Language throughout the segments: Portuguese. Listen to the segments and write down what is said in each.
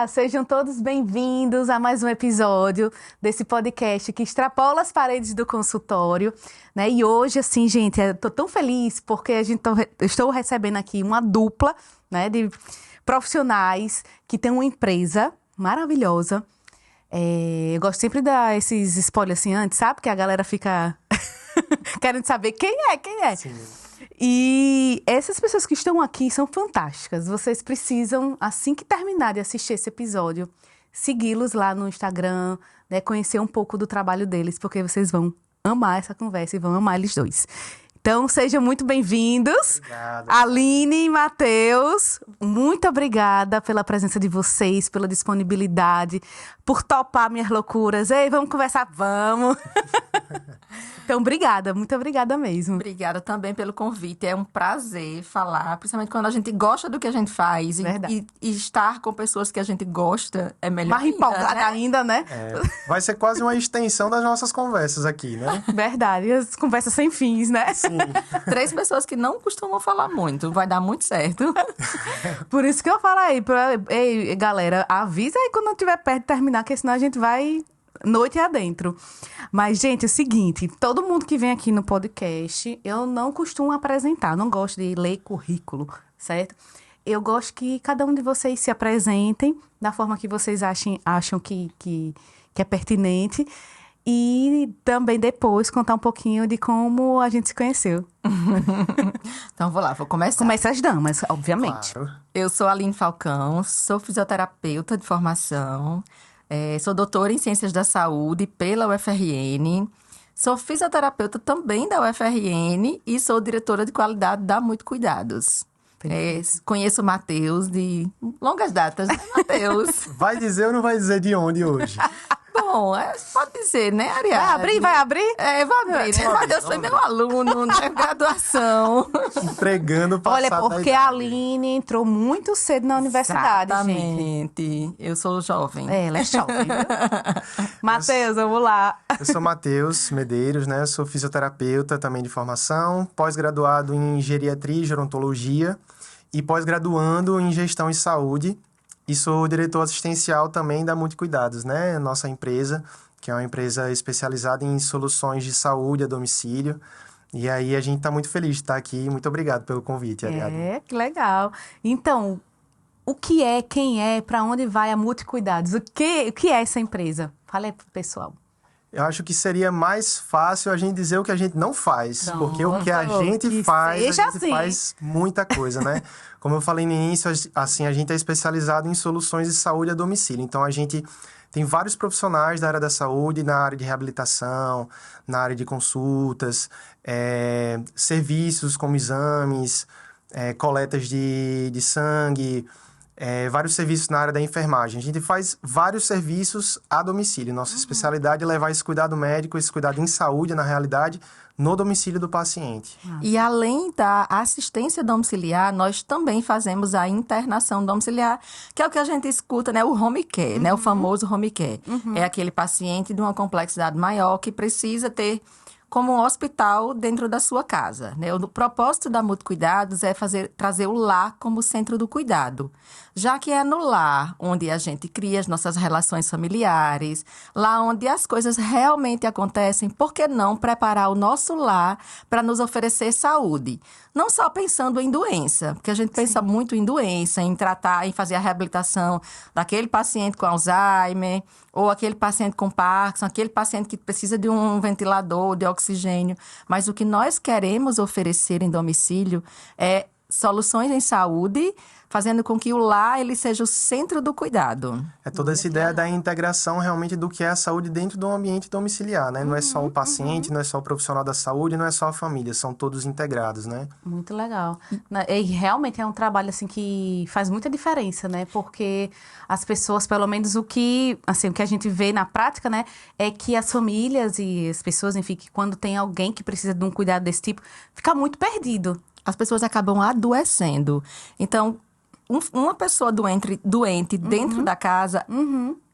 Sejam todos bem-vindos a mais um episódio desse podcast que extrapola as paredes do consultório, né? E hoje, assim, gente, eu tô tão feliz porque eu estou recebendo aqui uma dupla, né, de profissionais que tem uma empresa maravilhosa. Eu gosto sempre de dar esses spoilers assim antes, sabe? Que a galera fica querendo saber quem é. Sim. E essas pessoas que estão aqui são fantásticas. Vocês precisam, assim que terminar de assistir esse episódio, segui-los lá no Instagram, né, conhecer um pouco do trabalho deles, porque vocês vão amar essa conversa e vão amar eles dois. Então, sejam muito bem-vindos. Obrigado. Aline e Matheus, muito obrigada pela presença de vocês, pela disponibilidade, por topar minhas loucuras. Ei, vamos conversar? Vamos! Então, obrigada, muito obrigada mesmo. Obrigada também pelo convite. É um prazer falar, principalmente quando a gente gosta do que a gente faz. E estar com pessoas que a gente gosta é melhor. Mais empolgada ainda, né? Vai ser quase uma extensão das nossas conversas aqui, né? Verdade, as conversas sem fins, né? Sim. 3 pessoas que não costumam falar muito. Vai dar muito certo. Por isso que eu falo aí, ei, galera, avisa aí quando eu estiver perto de terminar, porque senão a gente vai noite adentro. Mas, gente, é o seguinte, todo mundo que vem aqui no podcast, eu não costumo apresentar, não gosto de ler currículo, certo? Eu gosto que cada um de vocês se apresentem da forma que vocês acham que é pertinente e também depois contar um pouquinho de como a gente se conheceu. Então, vou começar. Começa as damas, obviamente. Claro. Eu sou a Aline Falcão, sou fisioterapeuta de formação. Sou doutora em Ciências da Saúde pela UFRN. Sou fisioterapeuta também da UFRN e sou diretora de qualidade da Muito Cuidados. Conheço o Matheus de longas datas, né, Matheus? Vai dizer ou não vai dizer de onde hoje? Bom, pode dizer, né, Ariadne? Vai abrir? Vai abrir, né? Matheus foi meu aluno na graduação. Empregando passado. Olha, porque a Aline entrou muito cedo na universidade, gente. Exatamente. Eu sou jovem. Ela é jovem, viu? Matheus, vamos lá. Eu sou Matheus Medeiros, né? Eu sou fisioterapeuta também de formação, pós-graduado em geriatria e gerontologia e pós-graduando em gestão e saúde. E sou diretor assistencial também da Muito Cuidados, né? Nossa empresa, que é uma empresa especializada em soluções de saúde a domicílio. E aí a gente está muito feliz de estar aqui. Muito obrigado pelo convite, Ariadne. Que legal. Então, o que é, quem é, para onde vai a Muito Cuidados? O que é essa empresa? Fala aí pro pessoal. Eu acho que seria mais fácil a gente dizer o que a gente não faz. Pronto. Porque o que a gente faz, seja a gente assim. faz muita coisa, né? Como eu falei no início, assim, a gente é especializado em soluções de saúde a domicílio. Então, a gente tem vários profissionais da área da saúde, na área de reabilitação, na área de consultas, serviços como exames, coletas de sangue, vários serviços na área da enfermagem. A gente faz vários serviços a domicílio. Nossa especialidade é levar esse cuidado médico, esse cuidado em saúde, na realidade, no domicílio do paciente. E além da assistência domiciliar, nós também fazemos a internação domiciliar, que é o que a gente escuta, né? O home care, né? O famoso home care. É aquele paciente de uma complexidade maior que precisa ter como um hospital dentro da sua casa, né? O propósito da Muito Cuidados é trazer o lar como centro do cuidado. Já que é no lar onde a gente cria as nossas relações familiares, lá onde as coisas realmente acontecem, por que não preparar o nosso lar para nos oferecer saúde? Não só pensando em doença, porque a gente pensa muito em doença, em tratar, em fazer a reabilitação daquele paciente com Alzheimer, ou aquele paciente com Parkinson, aquele paciente que precisa de um ventilador, de oxigênio. Mas o que nós queremos oferecer em domicílio é soluções em saúde, fazendo com que o lar ele seja o centro do cuidado. É toda essa ideia da integração realmente do que é a saúde dentro do ambiente domiciliar, né? Não é só o paciente, não é só o profissional da saúde, não é só a família, são todos integrados, né? Muito legal. E realmente é um trabalho, assim, que faz muita diferença, né? Porque as pessoas, pelo menos o que a gente vê na prática, né? É que as famílias e as pessoas, enfim, que quando tem alguém que precisa de um cuidado desse tipo, fica muito perdido. As pessoas acabam adoecendo. Então, uma pessoa doente dentro da casa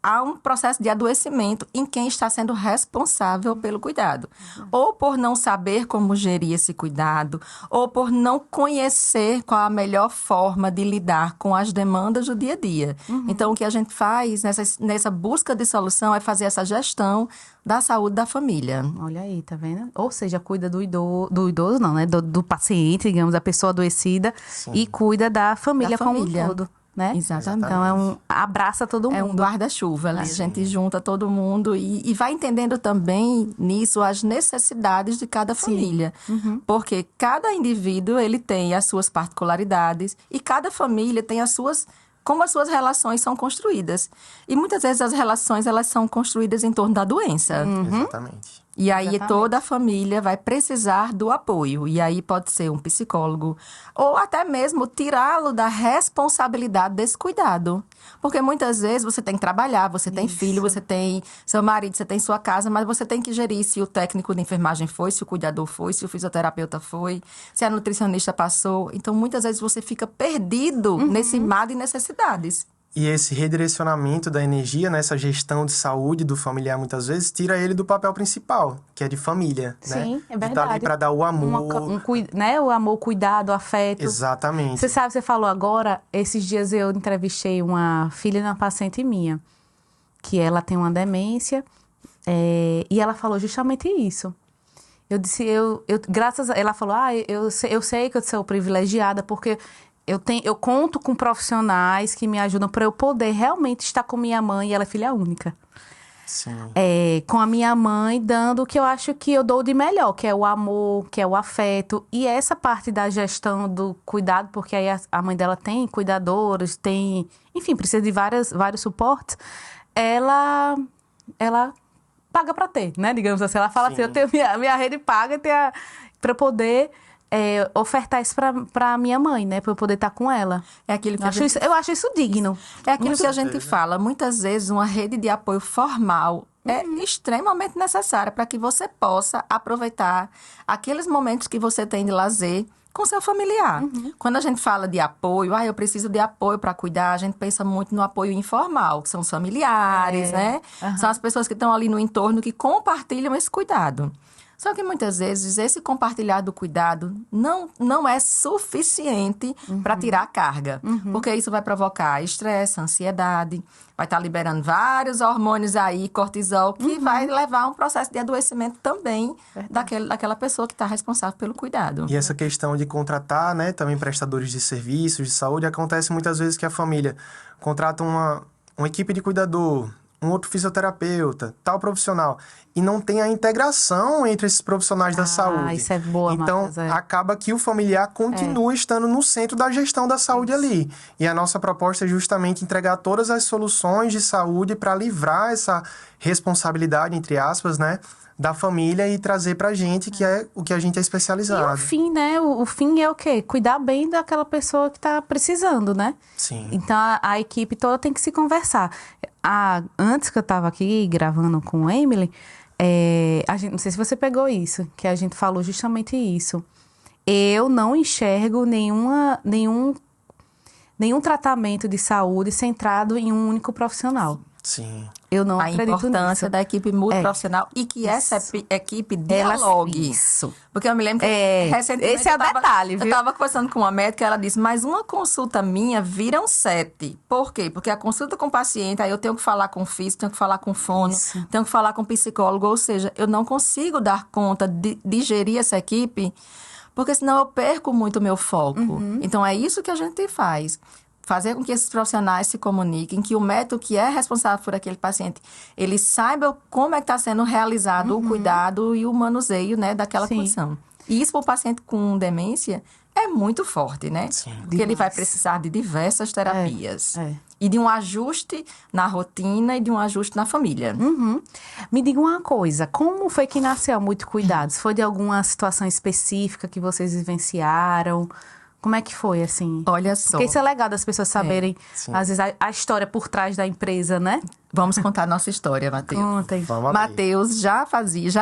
há um processo de adoecimento em quem está sendo responsável pelo cuidado. Ou por não saber como gerir esse cuidado, ou por não conhecer qual a melhor forma de lidar com as demandas do dia a dia. Então, o que a gente faz nessa busca de solução é fazer essa gestão da saúde da família. Olha aí, tá vendo? Ou seja, cuida do idoso não, né? Do paciente, digamos, da pessoa adoecida. Sim. E cuida da família como um família. todo, né? Exatamente. Então, abraça todo mundo. É um guarda-chuva ali, a gente junta todo mundo e vai entendendo também nisso as necessidades de cada família. Porque cada indivíduo, ele tem as suas particularidades e cada família tem como as suas relações são construídas. E muitas vezes as relações, elas são construídas em torno da doença. Exatamente. E aí Exatamente. toda a família vai precisar do apoio. E aí pode ser um psicólogo ou até mesmo tirá-lo da responsabilidade desse cuidado. Porque muitas vezes você tem que trabalhar, você tem filho, você tem seu marido, você tem sua casa, mas você tem que gerir se o técnico de enfermagem foi, se o cuidador foi, se o fisioterapeuta foi, se a nutricionista passou. Então muitas vezes você fica perdido nesse mar de necessidades. E esse redirecionamento da energia, né, essa gestão de saúde do familiar, muitas vezes, tira ele do papel principal, que é de família, né? Sim, é De estar ali verdade. para dar o amor. Né? O amor, o cuidado, o afeto. Exatamente. Você sabe, você falou agora, esses dias eu entrevistei uma filha de uma paciente minha, que ela tem uma demência, e ela falou justamente isso. Eu disse, graças a ela falou, eu sei que eu sou privilegiada, porque eu conto com profissionais que me ajudam para eu poder realmente estar com minha mãe, e ela é filha única. Sim. Com a minha mãe, dando o que eu acho que eu dou de melhor, que é o amor, que é o afeto. E essa parte da gestão do cuidado, porque aí a mãe dela tem cuidadores, enfim, precisa de vários suportes. Ela paga para ter, né? Digamos assim, ela fala Sim. assim, eu tenho minha rede paga para poder ofertar isso para minha mãe, né? Para eu poder estar com ela. É aquilo que Eu acho isso digno. É aquilo que a gente fala. Muitas vezes, uma rede de apoio formal é extremamente necessária para que você possa aproveitar aqueles momentos que você tem de lazer com seu familiar. Quando a gente fala de apoio, eu preciso de apoio para cuidar, a gente pensa muito no apoio informal, que são os familiares, né? São as pessoas que estão ali no entorno que compartilham esse cuidado. Só que muitas vezes esse compartilhar do cuidado não é suficiente para tirar a carga. Porque isso vai provocar estresse, ansiedade, vai estar liberando vários hormônios aí, cortisol, que vai levar a um processo de adoecimento também daquela pessoa que está responsável pelo cuidado. E essa questão de contratar, né, também prestadores de serviços de saúde, acontece muitas vezes que a família contrata uma equipe de cuidador, um outro fisioterapeuta, tal profissional, e não tem a integração entre esses profissionais da saúde. Isso é boa, Então, Marcos, acaba que o familiar continua estando no centro da gestão da saúde ali. E a nossa proposta é justamente entregar todas as soluções de saúde para livrar essa responsabilidade, entre aspas, né, da família e trazer pra gente, que é o que a gente é E especializado. o fim, né? O fim é o quê? Cuidar bem daquela pessoa que tá precisando, né? Sim. Então, a equipe toda tem que se conversar. Antes que eu tava aqui gravando com a Emily, não sei se você pegou isso, que a gente falou justamente isso. Eu não enxergo nenhum tratamento de saúde centrado em um único profissional. Sim. Eu não A acredito importância nisso. da equipe multiprofissional e que essa equipe dialogue. Isso. Porque eu me lembro que recentemente esse é o detalhe, viu? Eu estava conversando com uma médica, ela disse, mas uma consulta minha viram 7. Por quê? Porque a consulta com o paciente, aí eu tenho que falar com o físico, tenho que falar com o fono, tenho que falar com o psicólogo, ou seja, eu não consigo dar conta de gerir essa equipe, porque senão eu perco muito o meu foco. Então é isso que a gente faz. Fazer com que esses profissionais se comuniquem, que o médico que é responsável por aquele paciente, ele saiba como é que está sendo realizado o cuidado e o manuseio, né, daquela condição. E isso para o paciente com demência é muito forte, né? Sim. Porque ele vai precisar de diversas terapias. E de um ajuste na rotina e de um ajuste na família. Me diga uma coisa, como foi que nasceu Muito Cuidados? Foi de alguma situação específica que vocês vivenciaram? Como é que foi, assim? Olha só. Porque isso é legal das pessoas saberem, sim. às vezes, a história por trás da empresa, né? Vamos contar a nossa história, Matheus. Conta aí. Vamos abrir. Matheus já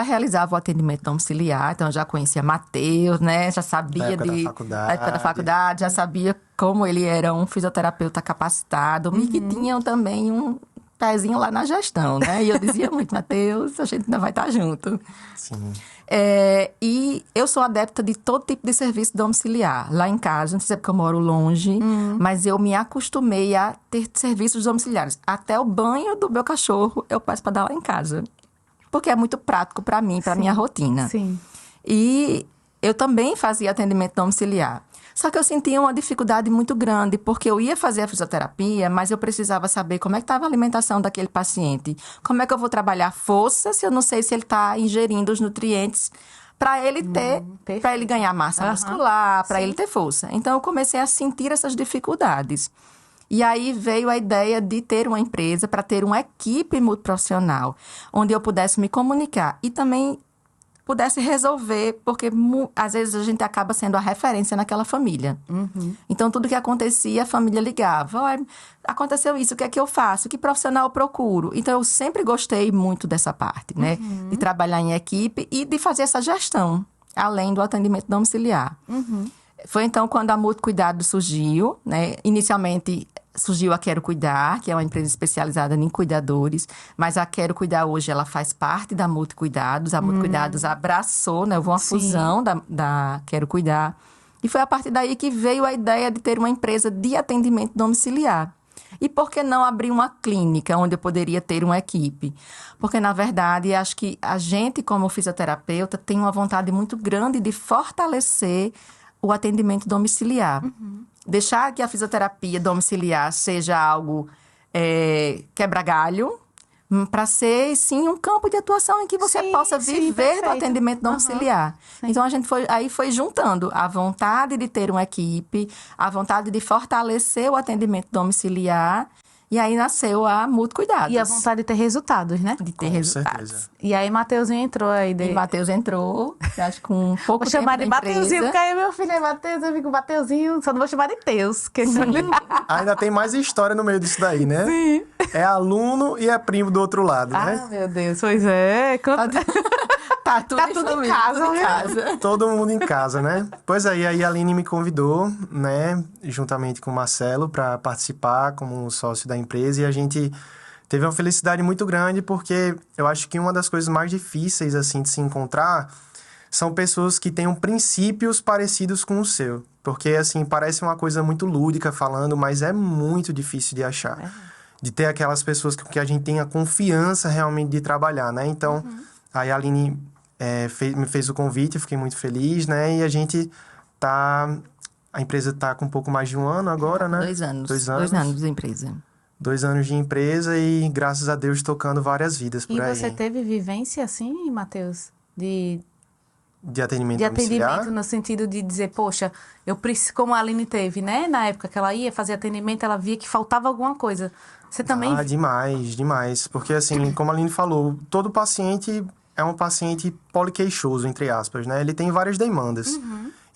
realizava o atendimento domiciliar, então eu já conhecia Matheus, né? Já sabia Da época da época da faculdade, já sabia como ele era um fisioterapeuta capacitado e que tinha também pezinho lá na gestão, né? E eu dizia muito, Matheus, a gente ainda vai estar junto. Sim. E eu sou adepta de todo tipo de serviço domiciliar. Lá em casa, não sei se é porque eu moro longe, mas eu me acostumei a ter serviços domiciliares. Até o banho do meu cachorro eu peço para dar lá em casa. Porque é muito prático para mim, para minha rotina. Sim. E eu também fazia atendimento domiciliar. Só que eu sentia uma dificuldade muito grande, porque eu ia fazer a fisioterapia, mas eu precisava saber como é que estava a alimentação daquele paciente. Como é que eu vou trabalhar força se eu não sei se ele está ingerindo os nutrientes para ele ter, para ele ganhar massa muscular, para ele ter força. Então, eu comecei a sentir essas dificuldades. E aí veio a ideia de ter uma empresa para ter uma equipe multiprofissional, onde eu pudesse me comunicar e também pudesse resolver, porque às vezes a gente acaba sendo a referência naquela família. Então, tudo que acontecia, a família ligava. Olha, aconteceu isso, o que é que eu faço? Que profissional eu procuro? Então, eu sempre gostei muito dessa parte, né? De trabalhar em equipe e de fazer essa gestão, além do atendimento domiciliar. Foi então quando a Multicuidado surgiu, né? Inicialmente surgiu a Quero Cuidar, que é uma empresa especializada em cuidadores, mas a Quero Cuidar hoje, ela faz parte da Multicuidados. A Multicuidados abraçou, né? Houve uma fusão da Quero Cuidar. E foi a partir daí que veio a ideia de ter uma empresa de atendimento domiciliar. E por que não abrir uma clínica onde eu poderia ter uma equipe? Porque, na verdade, acho que a gente, como fisioterapeuta, tem uma vontade muito grande de fortalecer o atendimento domiciliar. Deixar que a fisioterapia domiciliar seja algo quebra-galho, para ser, sim, um campo de atuação em que você possa viver do atendimento domiciliar. Então, a gente foi juntando a vontade de ter uma equipe, a vontade de fortalecer o atendimento domiciliar. E aí nasceu a Multicuidados. E a vontade de ter resultados, né? De ter Com resultados. certeza. E aí, Mateuzinho entrou aí. E Matheus entrou, acho que com pouco Vou tempo chamar da de Mateuzinho, empresa. porque aí meu filho é Mateus, eu fico Mateuzinho, só não vou chamar de Teus. Que... Ainda tem mais história no meio disso daí, né? Sim. É aluno e é primo do outro lado, né? Ah, meu Deus, pois é. Tá tudo, Tá tudo em família, casa, tudo em viu? casa. Todo mundo em casa, né? Pois aí a Aline me convidou, né, juntamente com o Marcelo, para participar como sócio da empresa. E a gente teve uma felicidade muito grande, porque eu acho que uma das coisas mais difíceis, assim, de se encontrar são pessoas que tenham princípios parecidos com o seu. Porque, assim, parece uma coisa muito lúdica falando, mas é muito difícil de achar. De ter aquelas pessoas que a gente tenha confiança realmente de trabalhar, né? Então, a Aline me fez o convite, eu fiquei muito feliz, né? E a gente tá... A empresa tá com um pouco mais de um ano agora, né? 2 anos. 2 anos. 2 anos de empresa. 2 anos de empresa e, graças a Deus, tocando várias vidas por E aí. você teve vivência, assim, Matheus? De atendimento De domiciliar? atendimento no sentido de dizer, poxa, eu preciso, como a Aline teve, né? Na época que ela ia fazer atendimento, ela via que faltava alguma coisa. Você também... Ah, demais. Porque, assim, como a Aline falou, todo paciente é um paciente poliqueixoso, entre aspas, né? Ele tem várias demandas.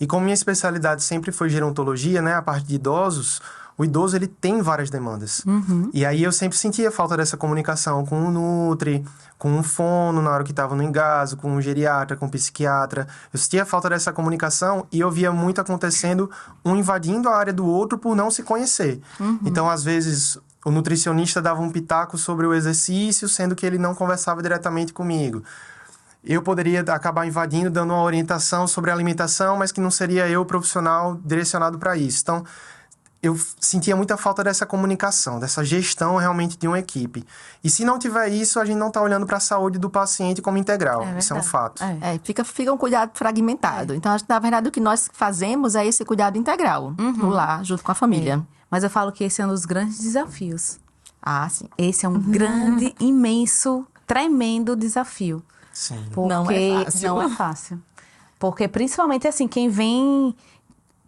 E como minha especialidade sempre foi gerontologia, né? A parte de idosos, o idoso, ele tem várias demandas. E aí eu sempre sentia falta dessa comunicação com o Nutri, com o fono na hora que estava no engaso, com o geriatra, com o psiquiatra. Eu sentia falta dessa comunicação e eu via muito acontecendo um invadindo a área do outro por não se conhecer. Então, às vezes, o nutricionista dava um pitaco sobre o exercício, sendo que ele não conversava diretamente comigo. Eu poderia acabar invadindo, dando uma orientação sobre a alimentação, mas que não seria eu profissional direcionado para isso. Então, eu sentia muita falta dessa comunicação, dessa gestão realmente de uma equipe. E se não tiver isso, a gente não está olhando para a saúde do paciente como integral. Isso é um fato. Fica um cuidado fragmentado. Então, acho que, na verdade, o que nós fazemos é esse cuidado integral, no lar, junto com a família. Mas eu falo que esse é um dos grandes desafios. Ah, sim. Esse é um grande, imenso, tremendo desafio. Sim. Porque Não é fácil. Não é fácil. Porque, principalmente, assim, quem vem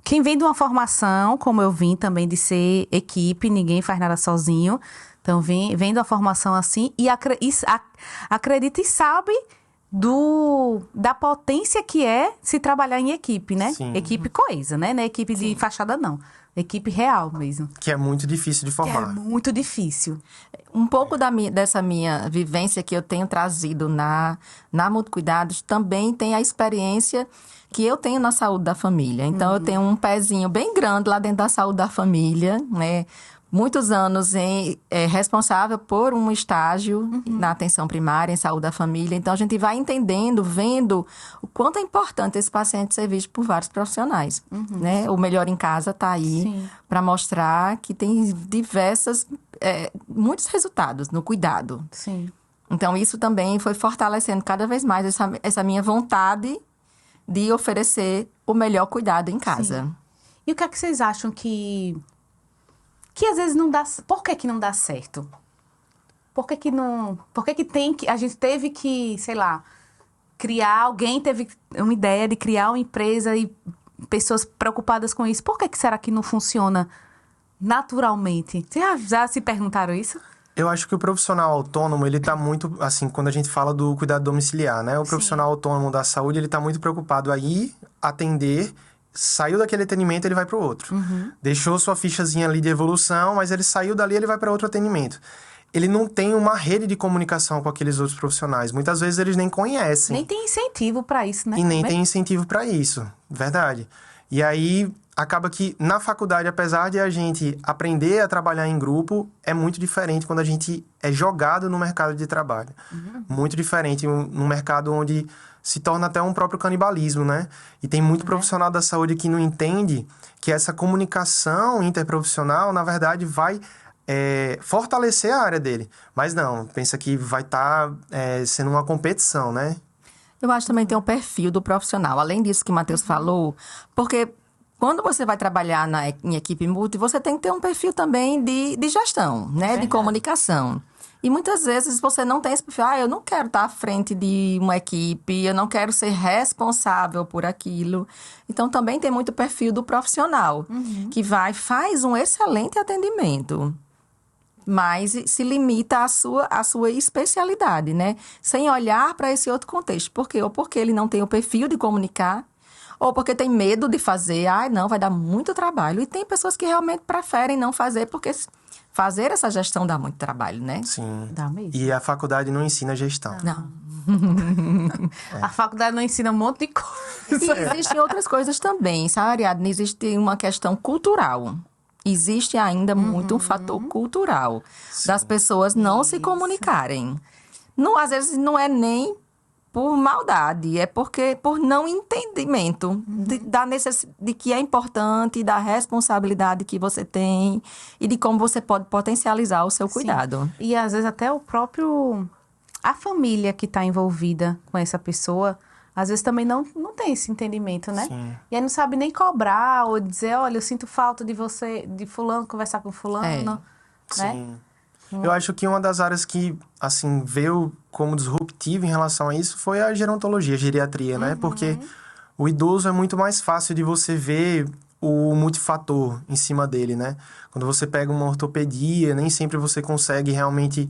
de uma formação, como eu vim também, de ser equipe, ninguém faz nada sozinho. Então, vem de uma formação assim e acredita e sabe da potência que é se trabalhar em equipe, né? Sim. Equipe coesa, né? Não é equipe de fachada, não. Equipe real mesmo. Que é muito difícil de Que é formar. muito difícil. Um pouco dessa minha vivência que eu tenho trazido na Multicuidados também tem a experiência que eu tenho na saúde da família. Então, eu tenho um pezinho bem grande lá dentro da saúde da família, né? muitos anos responsável por um estágio na atenção primária, em saúde da família. Então, a gente vai entendendo, vendo o quanto é importante esse paciente ser visto por vários profissionais. Né? O Melhor em Casa está aí para mostrar que tem muitos resultados no cuidado. Sim. Então, isso também foi fortalecendo cada vez mais essa minha vontade de oferecer o melhor cuidado em casa. Sim. E o que é que vocês acham que às vezes não dá... Por que não dá certo? Por que não... Por que a gente teve que, sei lá, alguém teve uma ideia de criar uma empresa e pessoas preocupadas com isso. Por que será que não funciona naturalmente? Vocês já se perguntaram isso? Eu acho que o profissional autônomo, ele tá muito, assim, quando a gente fala do cuidado domiciliar, né? O profissional autônomo da saúde, ele tá muito preocupado aí, atender, saiu daquele atendimento, ele vai para o outro. Deixou sua fichazinha ali de evolução, mas ele saiu dali, ele vai para outro atendimento. Ele não tem uma rede de comunicação com aqueles outros profissionais. Muitas vezes eles nem conhecem. Nem tem incentivo para isso, né? E nem tem incentivo para isso, verdade. E aí, acaba que na faculdade, apesar de a gente aprender a trabalhar em grupo, é muito diferente quando a gente é jogado no mercado de trabalho. Muito diferente no mercado onde se torna até um próprio canibalismo, né? E tem muito profissional da saúde que não entende que essa comunicação interprofissional, na verdade, vai fortalecer a área dele. Mas não, pensa que vai estar sendo uma competição, né? Eu acho que também tem um perfil do profissional. Além disso que o Matheus falou, porque quando você vai trabalhar em equipe multi, você tem que ter um perfil também de gestão, né? De comunicação. E muitas vezes você não tem esse perfil. Eu não quero estar à frente de uma equipe, eu não quero ser responsável por aquilo. Então, também tem muito perfil do profissional, que faz um excelente atendimento, mas se limita à sua especialidade, né? Sem olhar para esse outro contexto. Por quê? Ou porque ele não tem o perfil de comunicar, ou porque tem medo de fazer. Não, vai dar muito trabalho. E tem pessoas que realmente preferem não fazer, porque fazer essa gestão dá muito trabalho, né? Sim. Dá mesmo. E a faculdade não ensina gestão. Não. A faculdade não ensina um monte de coisa. E existem outras coisas também, sabe, Ariadne? Existe uma questão cultural. Existe ainda muito um fator cultural das pessoas não se comunicarem. Não, às vezes não é nem por maldade, é porque por não entendimento de que é importante, da responsabilidade que você tem e de como você pode potencializar o seu cuidado. E às vezes até a família que está envolvida com essa pessoa, às vezes também não tem esse entendimento, né? Sim. E aí não sabe nem cobrar ou dizer, olha, eu sinto falta de você, de fulano, conversar com fulano, né? Sim. Eu acho que uma das áreas que, assim, veio como disruptiva em relação a isso foi a gerontologia, a geriatria, né? Porque o idoso é muito mais fácil de você ver o multifator em cima dele, né? Quando você pega uma ortopedia, nem sempre você consegue realmente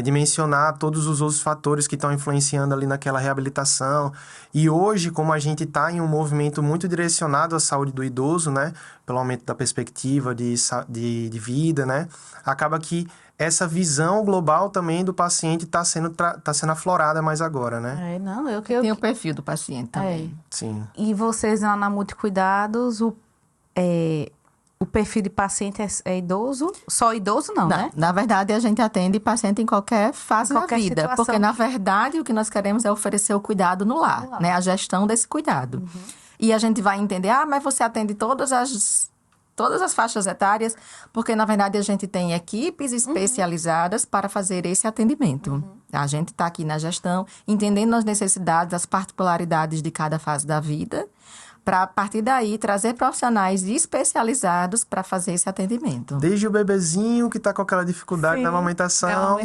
dimensionar todos os outros fatores que estão influenciando ali naquela reabilitação. E hoje, como a gente está em um movimento muito direcionado à saúde do idoso, né? Pelo aumento da perspectiva de vida, né? Acaba que essa visão global também do paciente está sendo aflorada mais agora, né? Tem o perfil do paciente também. Sim. E vocês lá na Multicuidados, o perfil de paciente é idoso? Só idoso não, né? Na verdade, a gente atende paciente em qualquer fase da vida. Situação. Porque, na verdade, o que nós queremos é oferecer o cuidado no lar, né? A gestão desse cuidado. E a gente vai entender, mas você atende todas as faixas etárias, porque, na verdade, a gente tem equipes especializadas para fazer esse atendimento. A gente está aqui na gestão, entendendo as necessidades, as particularidades de cada fase da vida, para, a partir daí, trazer profissionais especializados para fazer esse atendimento. Desde o bebezinho que está com aquela dificuldade na amamentação,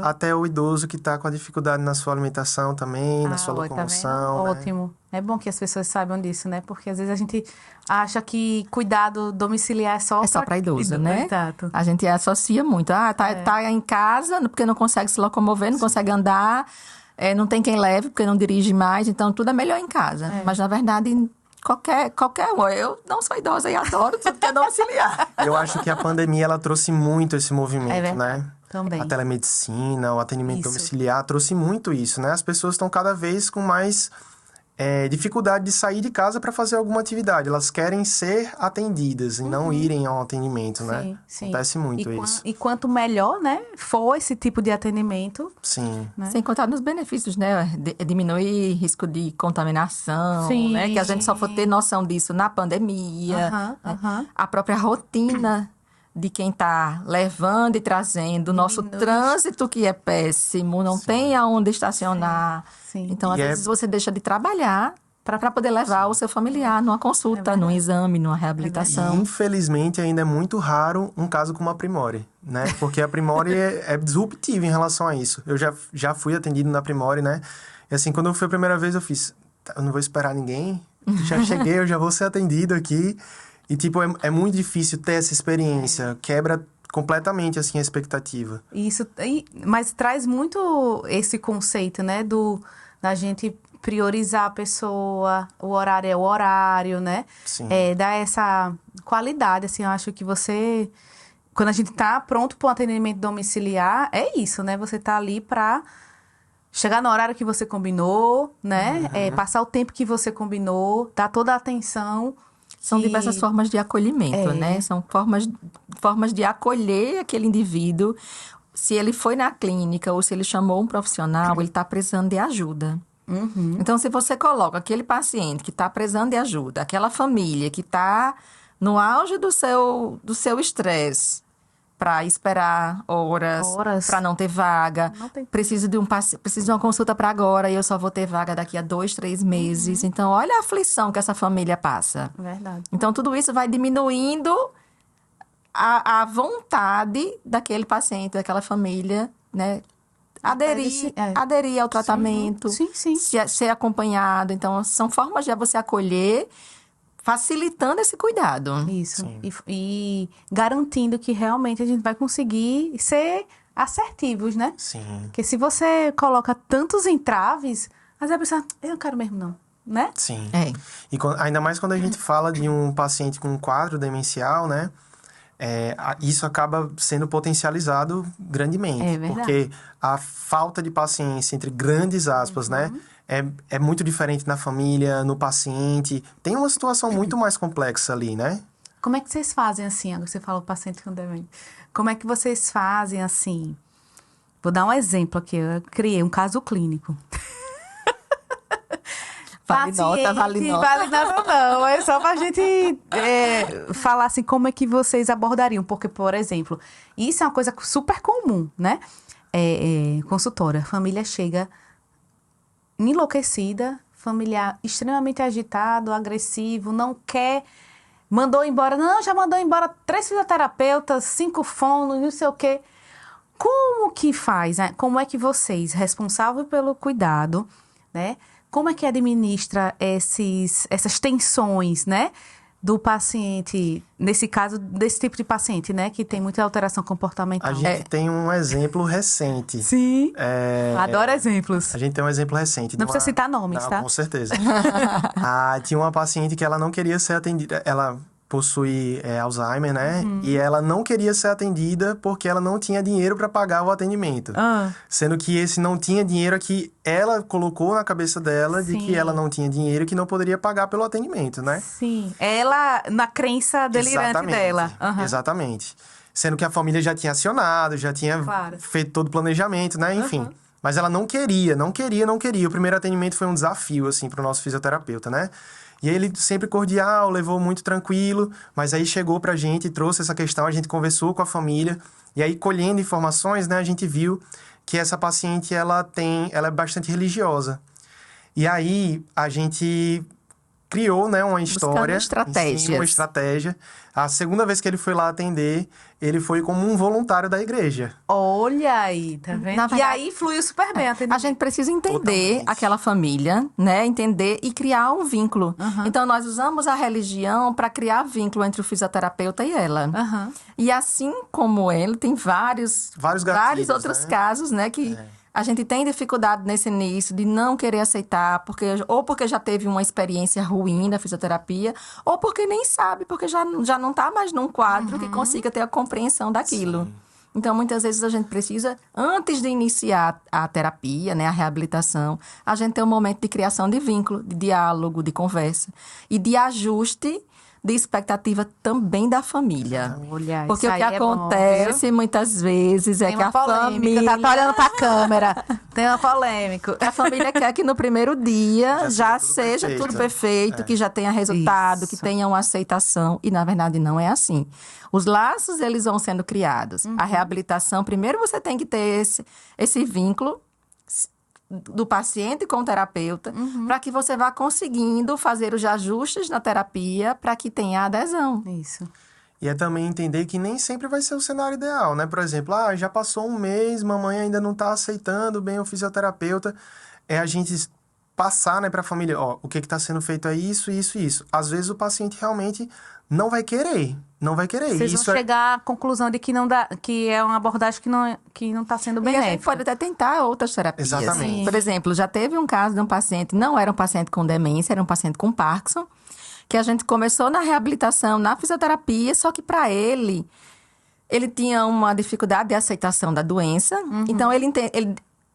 até o idoso que está com a dificuldade na sua alimentação também, na sua locomoção. Tá, ótimo. É bom que as pessoas saibam disso, né? Porque às vezes a gente acha que cuidado domiciliar é só para idoso, né? Exato. A gente associa muito. Tá em casa porque não consegue se locomover, não consegue andar, não tem quem leve porque não dirige mais, então tudo é melhor em casa. Mas, na verdade, qualquer um. Eu não sou idosa e adoro tudo que é domiciliar. Eu acho que a pandemia, ela trouxe muito esse movimento, né? Também. A telemedicina, o atendimento domiciliar, trouxe muito isso, né? As pessoas estão cada vez com mais dificuldade de sair de casa para fazer alguma atividade. Elas querem ser atendidas e não irem ao atendimento, né? Sim. Acontece muito isso. E quanto melhor, né, for esse tipo de atendimento... Sim. Né? Sem contar nos benefícios, né? Diminui risco de contaminação, Sim. né? Que a gente só for ter noção disso na pandemia. Aham. A própria rotina de quem está levando e trazendo. O nosso trânsito, que é péssimo, não tem aonde estacionar. Sim. Então, às E vezes, você deixa de trabalhar para poder levar o seu familiar numa consulta, num exame, numa E, reabilitação. infelizmente, ainda é muito raro um caso como a Primore, né? Porque a Primore é disruptiva em relação a isso. Eu já fui atendido na Primore, né? E assim, quando foi a primeira vez, eu fiz... Eu não vou esperar ninguém. Já cheguei, eu já vou ser atendido aqui. E, tipo, é muito difícil ter essa experiência. Quebra completamente, assim, a expectativa. Mas traz muito esse conceito, né? Da gente priorizar a pessoa, o horário é o horário, né? Sim. Dar essa qualidade, assim, eu acho que você... Quando a gente tá pronto para um atendimento domiciliar, é isso, né? Você tá ali para chegar no horário que você combinou, né? Passar o tempo que você combinou, dar toda a atenção... São diversas formas de acolhimento, né? São formas de acolher aquele indivíduo. Se ele foi na clínica ou se ele chamou um profissional, ele está precisando de ajuda. Então, se você coloca aquele paciente que está precisando de ajuda, aquela família que está no auge do seu estresse, para esperar horas. Para não ter vaga, preciso de uma consulta para agora e eu só vou ter vaga daqui a 2, 3 meses. Então, olha a aflição que essa família passa. Verdade. Então, tudo isso vai diminuindo a vontade daquele paciente, daquela família, né? Aderir ao tratamento, Sim. ser acompanhado. Então, são formas de você acolher, facilitando esse cuidado. Isso. E garantindo que realmente a gente vai conseguir ser assertivos, né? Sim. Porque se você coloca tantos entraves, às vezes a pessoa, eu não quero mesmo não, né? Sim. É. E ainda mais quando a gente fala de um paciente com um quadro demencial, né? Isso acaba sendo potencializado grandemente. É verdade. Porque a falta de paciência, entre grandes aspas, né? É muito diferente na família, no paciente. Tem uma situação muito mais complexa ali, né? Como é que vocês fazem assim? Agora você fala o paciente com demência. Como é que vocês fazem assim? Vou dar um exemplo aqui. Eu criei um caso clínico. Vale nota. Vale nota não. É só pra gente falar assim, como é que vocês abordariam. Porque, por exemplo, isso é uma coisa super comum, né? Consultório. A família chega enlouquecida, familiar extremamente agitado, agressivo, não quer... Mandou embora. Não, já mandou embora 3 fisioterapeutas, 5 fonos, não sei o quê. Como que faz, né? Como é que vocês, responsáveis pelo cuidado, né? Como é que administra essas tensões, né? Do paciente, nesse caso, desse tipo de paciente, né? Que tem muita alteração comportamental. A gente tem um exemplo recente. Sim. Adoro exemplos. A gente tem um exemplo recente. Não precisa citar nomes, não, tá? Com certeza. Tinha uma paciente que ela não queria ser atendida. Ela possui Alzheimer, né? E ela não queria ser atendida porque ela não tinha dinheiro para pagar o atendimento. Sendo que esse não tinha dinheiro aqui, ela colocou na cabeça dela de que ela não tinha dinheiro e que não poderia pagar pelo atendimento, né? Sim. Ela, na crença delirante dela. Exatamente. Sendo que a família já tinha acionado, já tinha feito todo o planejamento, né? Enfim. Mas ela não queria. O primeiro atendimento foi um desafio, assim, pro nosso fisioterapeuta, né? E ele sempre cordial, levou muito tranquilo, mas aí chegou pra gente e trouxe essa questão, a gente conversou com a família, e aí colhendo informações, né, a gente viu que essa paciente, ela é bastante religiosa. E aí, a gente criou, né, uma história. Uma estratégia. A segunda vez que ele foi lá atender, ele foi como um voluntário da igreja. Olha aí, tá vendo? Verdade, e aí fluiu super bem. A gente precisa entender aquela família, né? Entender e criar um vínculo. Então, nós usamos a religião para criar vínculo entre o fisioterapeuta e ela. E assim como ele, tem vários outros casos, né? Que a gente tem dificuldade nesse início de não querer aceitar, porque já teve uma experiência ruim da fisioterapia, ou porque nem sabe, porque já não está mais num quadro que consiga ter a compreensão daquilo. Sim. Então, muitas vezes a gente precisa, antes de iniciar a terapia, né, a reabilitação, a gente tem um momento de criação de vínculo, de diálogo, de conversa e de ajuste de expectativa também da família. Olha, Porque isso o que aí é bom, acontece muitas vezes é Tem que uma a polêmica, família... tá olhando pra câmera. Tem uma polêmica. A família quer que no primeiro dia já seja tudo perfeito, que já tenha resultado, que Isso. tenha uma aceitação. E, na verdade, não é assim. Os laços, eles vão sendo criados. A reabilitação, primeiro você tem que ter esse vínculo do paciente com o terapeuta, para que você vá conseguindo fazer os ajustes na terapia para que tenha adesão. Isso. E é também entender que nem sempre vai ser o cenário ideal, né? Por exemplo, já passou um mês, mamãe ainda não está aceitando bem o fisioterapeuta. É a gente passar, né, para a família, o que está sendo feito é isso, isso e isso. Às vezes o paciente realmente não vai querer. Vocês Isso vão chegar à conclusão de que não dá, que é uma abordagem que não está sendo E a gente benéfica. pode até tentar outras terapias. Exatamente. Por exemplo, já teve um caso de um paciente, não era um paciente com demência, era um paciente com Parkinson, que a gente começou na reabilitação, na fisioterapia, só que para ele tinha uma dificuldade de aceitação da doença. Então,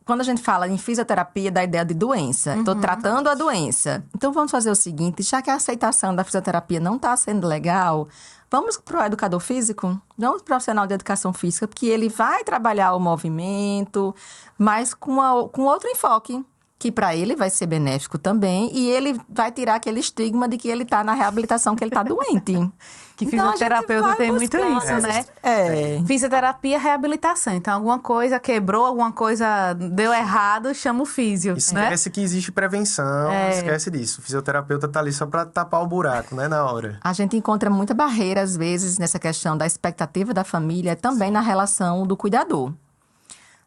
quando a gente fala em fisioterapia, dá a ideia de doença. Estou tratando a doença. Então, vamos fazer o seguinte, já que a aceitação da fisioterapia não está sendo legal, vamos para o educador físico, vamos para o profissional de educação física, porque ele vai trabalhar o movimento, mas com outro enfoque, que para ele vai ser benéfico também, e ele vai tirar aquele estigma de que ele está na reabilitação, que ele está doente. Que Então, a gente fisioterapeuta vai tem muito buscando isso, né? Fisioterapia é reabilitação. Então, alguma coisa quebrou, alguma coisa deu errado, chama o físio, né? Esquece que existe prevenção, esquece disso. O fisioterapeuta tá ali só para tapar o buraco, né, na hora. A gente encontra muita barreira, às vezes, nessa questão da expectativa da família, também na relação do cuidador.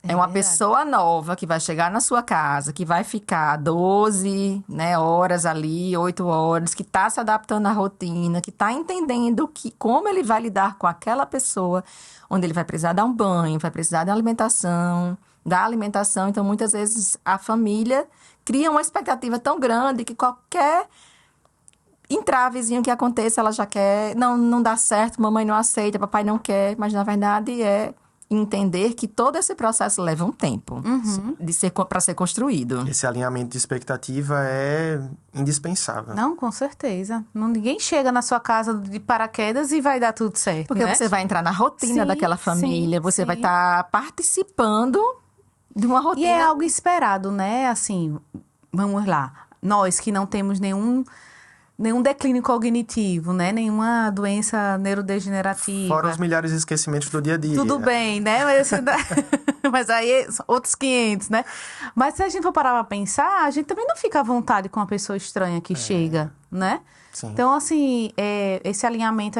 É uma pessoa nova que vai chegar na sua casa, que vai ficar 12, né, horas ali, 8 horas, que está se adaptando à rotina, que está entendendo como ele vai lidar com aquela pessoa, onde ele vai precisar dar um banho, vai precisar da alimentação. Então, muitas vezes, a família cria uma expectativa tão grande que qualquer entravezinho que aconteça, ela já quer, não dá certo, mamãe não aceita, papai não quer, mas, na verdade, entender que todo esse processo leva um tempo para ser construído. Esse alinhamento de expectativa é indispensável. Não, com certeza. Ninguém chega na sua casa de paraquedas e vai dar tudo certo, Porque né? você vai entrar na rotina daquela família, você vai estar participando de uma rotina. E é algo esperado, né? Assim, vamos lá. Nós que não temos nenhum declínio cognitivo, né? Nenhuma doença neurodegenerativa. Fora os milhares de esquecimentos do dia a dia. Tudo bem, né? Mas aí, outros 500, né? Mas se a gente for parar pra pensar, a gente também não fica à vontade com uma pessoa estranha que chega, né? Sim. Então, assim, esse alinhamento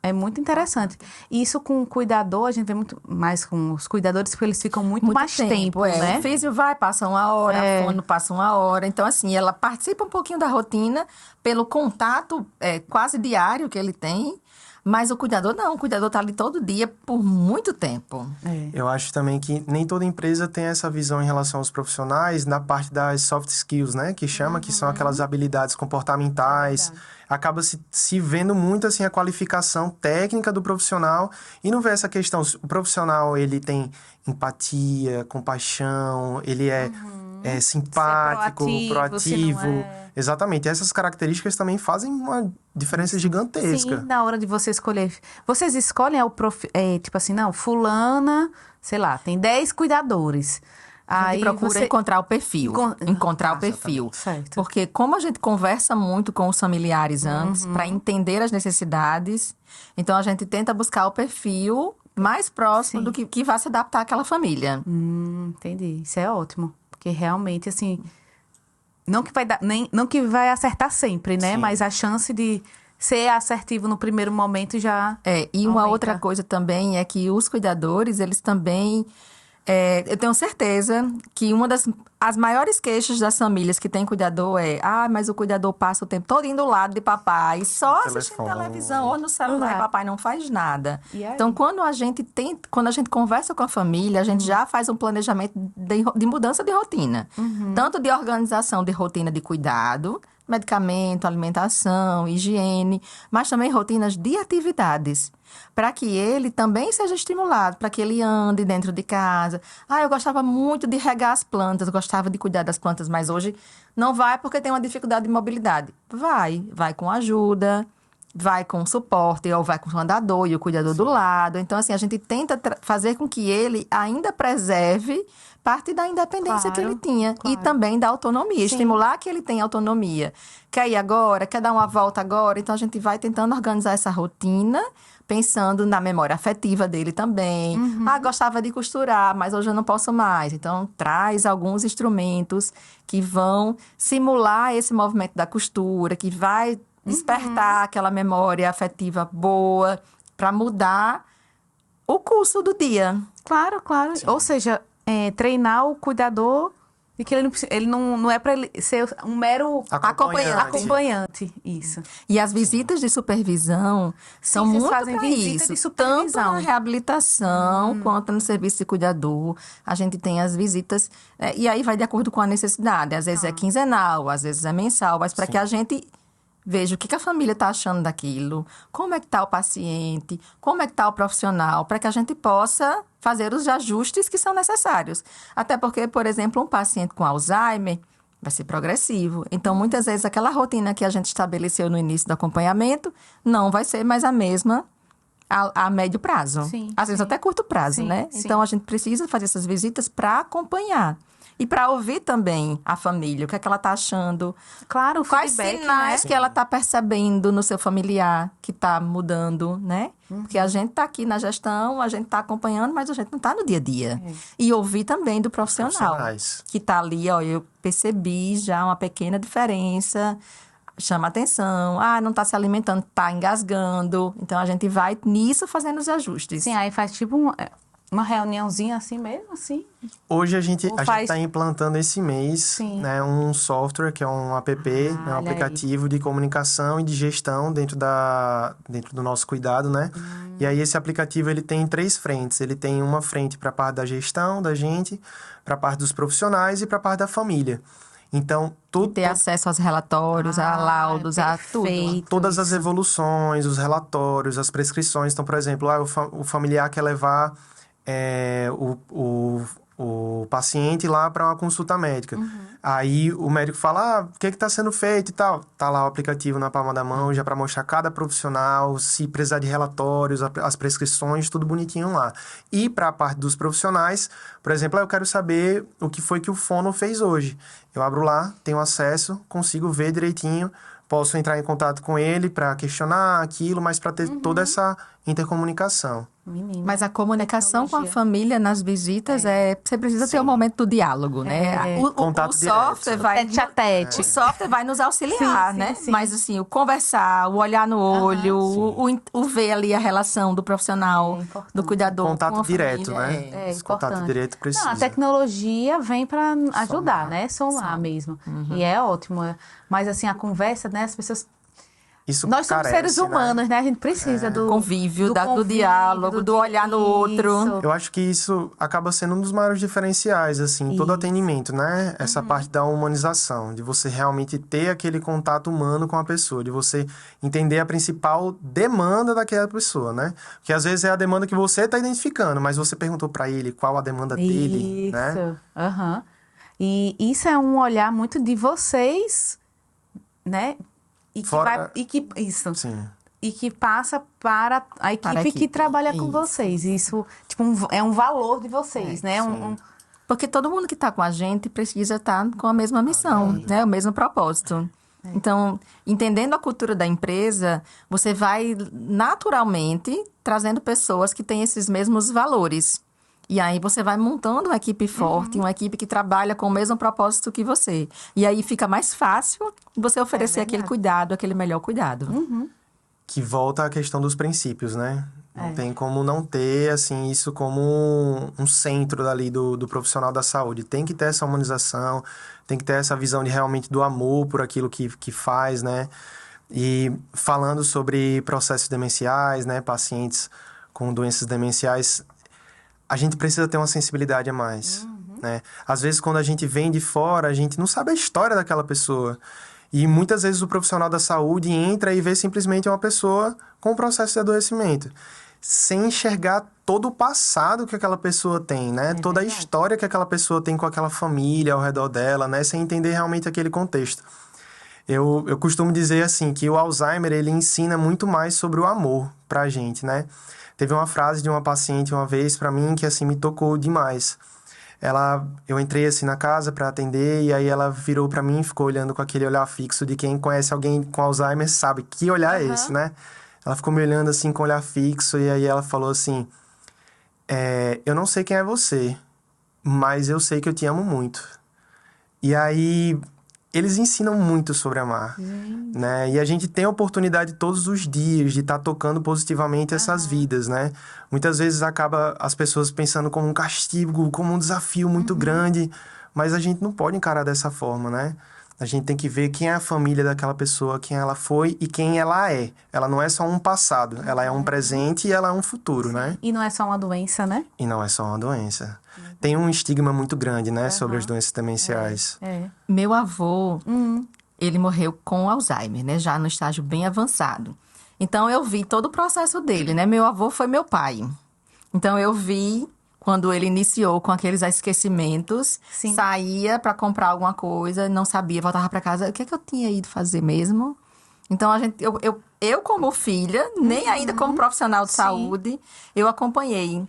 é muito interessante. E isso com o cuidador, a gente vê muito mais com os cuidadores, porque eles ficam muito mais tempo, né? O físio passa uma hora, a fono passa uma hora. Então, assim, ela participa um pouquinho da rotina pelo contato quase diário que ele tem. Mas o cuidador não, o cuidador tá ali todo dia por muito tempo. Eu acho também que nem toda empresa tem essa visão em relação aos profissionais na parte das soft skills, né? Que chama, que são aquelas habilidades comportamentais. Acaba se vendo muito, assim, a qualificação técnica do profissional e não vê essa questão. O profissional, ele tem empatia, compaixão, ele é simpático, proativo. Exatamente. E essas características também fazem uma diferença gigantesca. Sim, na hora de você escolher. Vocês escolhem tipo assim, não, fulana, sei lá, tem 10 cuidadores. A gente procura encontrar o perfil. Encontrar o perfil. Certo. Porque como a gente conversa muito com os familiares antes, para entender as necessidades, então a gente tenta buscar o perfil mais próximo do que vai se adaptar àquela família. Entendi. Isso é ótimo. Porque realmente, assim, não que vai acertar sempre, né? Sim. Mas a chance de ser assertivo no primeiro momento já E uma aumenta. outra coisa também é que os cuidadores, eles também... eu tenho certeza que uma as maiores queixas das famílias que têm cuidador mas o cuidador passa o tempo todo indo do lado de papai, só assistindo televisão ou no celular, e papai não faz nada. Então, quando a gente conversa com a família, a gente já faz um planejamento de mudança de rotina. Tanto de organização de rotina de cuidado, medicamento, alimentação, higiene, mas também rotinas de atividades, para que ele também seja estimulado, para que ele ande dentro de casa. Eu gostava muito de regar as plantas, gostava de cuidar das plantas, mas hoje não vai porque tem uma dificuldade de mobilidade. Vai com ajuda, vai com suporte, ou vai com o andador e o cuidador do lado. Então, assim, a gente tenta fazer com que ele ainda preserve parte da independência que ele tinha. E também da autonomia, estimular que ele tenha autonomia. Quer ir agora? Quer dar uma volta agora? Então, a gente vai tentando organizar essa rotina, pensando na memória afetiva dele também. Gostava de costurar, mas hoje eu não posso mais. Então, traz alguns instrumentos que vão simular esse movimento da costura, que vai despertar aquela memória afetiva boa para mudar o curso do dia. Claro. Sim. Ou seja, treinar o cuidador de que ele não é para ele ser um mero acompanhante. Isso. E as visitas de supervisão são muito para isso. Tanto na reabilitação quanto no serviço de cuidador. A gente tem as visitas, e aí vai de acordo com a necessidade. Às vezes é quinzenal, às vezes é mensal, mas para que a gente veja o que a família está achando daquilo, como é que está o paciente, como é que está o profissional, para que a gente possa fazer os ajustes que são necessários. Até porque, por exemplo, um paciente com Alzheimer vai ser progressivo. Então, muitas vezes, aquela rotina que a gente estabeleceu no início do acompanhamento não vai ser mais a mesma a médio prazo. Às vezes até curto prazo, né? Então, a gente precisa fazer essas visitas para acompanhar. E para ouvir também a família, o que é que ela está achando. Claro, o quais feedback, sinais que ela está percebendo no seu familiar que está mudando, né? Porque a gente está aqui na gestão, a gente está acompanhando, mas a gente não está no dia a dia. E ouvir também do profissional que está ali, eu percebi já uma pequena diferença, chama atenção, não está se alimentando, está engasgando. Então, a gente vai nisso fazendo os ajustes. Sim, aí faz tipo uma reuniãozinha assim mesmo, assim? Hoje a gente está implantando esse mês, né, um software que é um app, um aplicativo de comunicação e de gestão dentro do nosso cuidado, né? E aí esse aplicativo ele tem 3 frentes. Ele tem uma frente para a parte da gestão da gente, para a parte dos profissionais e para a parte da família. Então, ter acesso aos relatórios, a laudos, a tudo. Todas as evoluções, os relatórios, as prescrições. Então, por exemplo, o familiar quer levar o paciente lá para uma consulta médica. Aí o médico fala, o que está sendo feito e tal. Tá lá o aplicativo na palma da mão, já para mostrar cada profissional, se precisar de relatórios, as prescrições, tudo bonitinho lá. E para a parte dos profissionais, por exemplo, eu quero saber o que foi que o fono fez hoje. Eu abro lá, tenho acesso, consigo ver direitinho, posso entrar em contato com ele para questionar aquilo, mas para ter toda essa intercomunicação. Menina, mas a comunicação com a família nas visitas você precisa ter um momento do diálogo, né? O software vai tete-a-tete. O software vai nos auxiliar, né? Sim. Mas assim, o conversar, o olhar no olho, o ver ali a relação do profissional, do cuidador, contato direto, família, né? Contato direto precisa. Não, a tecnologia vem para ajudar, né? Somar mesmo. E é ótimo. Mas assim, a conversa, né? As pessoas... Nós somos seres humanos, né? A gente precisa do convívio, do diálogo, do olhar no outro. Eu acho que isso acaba sendo um dos maiores diferenciais, assim, todo atendimento, né? Essa parte da humanização, de você realmente ter aquele contato humano com a pessoa, de você entender a principal demanda daquela pessoa, né? Porque às vezes é a demanda que você está identificando, mas você perguntou para ele qual a demanda dele, né? E isso é um olhar muito de vocês, né? E que passa para a equipe que trabalha com vocês. Isso, tipo, é um valor de vocês, né? Porque todo mundo que está com a gente precisa estar com a mesma missão, né? O mesmo propósito. Então, entendendo a cultura da empresa, você vai naturalmente trazendo pessoas que têm esses mesmos valores. E aí você vai montando uma equipe forte, uma equipe que trabalha com o mesmo propósito que você. E aí fica mais fácil você oferecer aquele cuidado, aquele melhor cuidado. Que volta à questão dos princípios, né? Não tem como não ter, assim, isso como um centro dali do profissional da saúde. Tem que ter essa humanização, tem que ter essa visão de realmente do amor por aquilo que faz, né? E falando sobre processos demenciais, né? Pacientes com doenças demenciais, a gente precisa ter uma sensibilidade a mais, né? Às vezes, quando a gente vem de fora, a gente não sabe a história daquela pessoa. E muitas vezes o profissional da saúde entra e vê simplesmente uma pessoa com um processo de adoecimento, sem enxergar todo o passado que aquela pessoa tem, né? Toda a história que aquela pessoa tem com aquela família ao redor dela, né? Sem entender realmente aquele contexto. Eu costumo dizer assim, que o Alzheimer, ele ensina muito mais sobre o amor pra gente, né? Teve uma frase de uma paciente uma vez pra mim que, assim, me tocou demais. Eu entrei, assim, na casa pra atender e aí ela virou pra mim e ficou olhando com aquele olhar fixo de quem conhece alguém com Alzheimer sabe que olhar é esse, né? Ela ficou me olhando, assim, com olhar fixo e aí ela falou assim, eu não sei quem é você, mas eu sei que eu te amo muito. E aí... eles ensinam muito sobre amar, né? E a gente tem a oportunidade todos os dias de estar tocando positivamente essas vidas, né? Muitas vezes acaba as pessoas pensando como um castigo, como um desafio muito grande, mas a gente não pode encarar dessa forma, né? A gente tem que ver quem é a família daquela pessoa, quem ela foi e quem ela é. Ela não é só um passado, ela é um presente e ela é um futuro, né? E não é só uma doença, né? E não é só uma doença. Tem um estigma muito grande, né, sobre as doenças demenciais. Meu avô, ele morreu com Alzheimer, né? Já no estágio bem avançado. Então, eu vi todo o processo dele, né? Meu avô foi meu pai. Então, eu vi quando ele iniciou com aqueles esquecimentos. Sim. Saía para comprar alguma coisa, não sabia, voltava para casa. O que é que eu tinha ido fazer mesmo? Então, eu como filha, nem ainda como profissional de saúde, eu acompanhei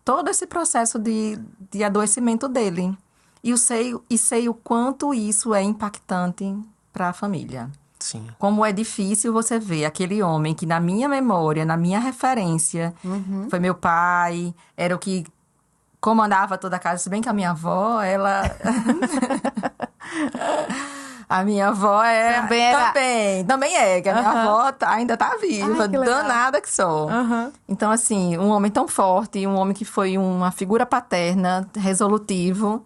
todo esse processo de adoecimento dele. E sei o quanto isso é impactante para a família. Sim. Como é difícil você ver aquele homem que, na minha memória, na minha referência, foi meu pai, era o que comandava toda a casa. Se bem que a minha avó, ela... A minha avó também é, que a minha avó ainda tá viva, danada que sou. Então, assim, um homem tão forte, um homem que foi uma figura paterna, resolutivo.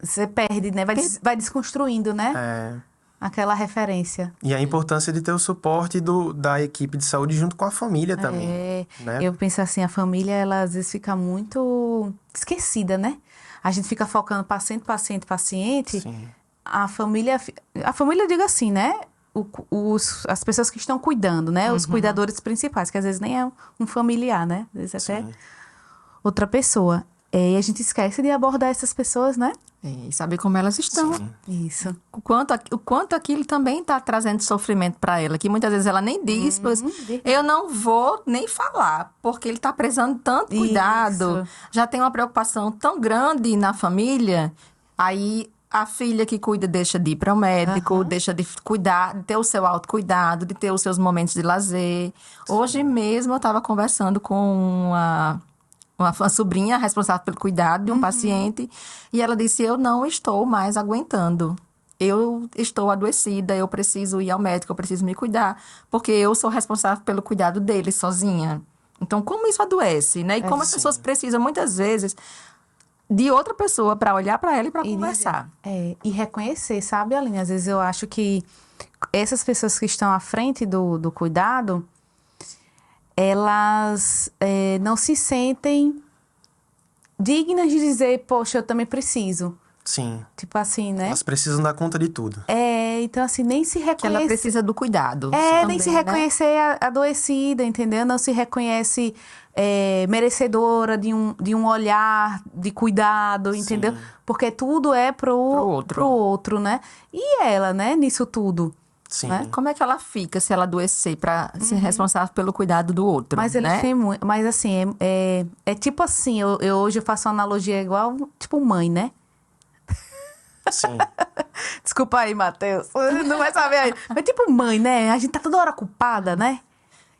Você perde, né? Vai desconstruindo, né? Aquela referência. E a importância de ter o suporte da equipe de saúde junto com a família também. Né? Eu penso assim, a família, ela às vezes fica muito esquecida, né? A gente fica focando paciente. Sim. A família, eu digo assim, né? As pessoas que estão cuidando, né? Os cuidadores principais, que às vezes nem é um familiar, né? Às vezes até outra pessoa. E a gente esquece de abordar essas pessoas, né? E saber como elas estão. Sim. Isso. O quanto aquilo também está trazendo sofrimento para ela, que muitas vezes ela nem diz, pois eu não vou nem falar, porque ele está precisando tanto cuidado. Isso. Já tem uma preocupação tão grande na família, aí a filha que cuida deixa de ir para o médico, deixa de cuidar, de ter o seu autocuidado, de ter os seus momentos de lazer. Hoje mesmo eu estava conversando com uma sobrinha responsável pelo cuidado de um paciente, e ela disse, eu não estou mais aguentando. Eu estou adoecida, eu preciso ir ao médico, eu preciso me cuidar, porque eu sou responsável pelo cuidado dele sozinha. Então, como isso adoece, né? E como as pessoas precisam, muitas vezes, de outra pessoa para olhar para ela e para conversar. E reconhecer, sabe, Aline? Às vezes eu acho que essas pessoas que estão à frente do cuidado, elas não se sentem dignas de dizer, poxa, eu também preciso. Sim. Tipo assim, né? Elas precisam dar conta de tudo. Então assim, nem se reconhece. Que ela precisa do cuidado. Nem se reconhecer adoecida, entendeu? Não se reconhece merecedora de um olhar de cuidado, entendeu? Porque tudo é pro outro, né? E ela, né, nisso tudo. Sim. Né? Como é que ela fica se ela adoecer para ser responsável pelo cuidado do outro? Mas eles né? têm muito. Mas assim, é tipo assim, hoje eu faço uma analogia igual, tipo mãe, né? Sim. Desculpa aí, Matheus. Não vai saber aí. Mas tipo mãe, né? A gente tá toda hora culpada, né?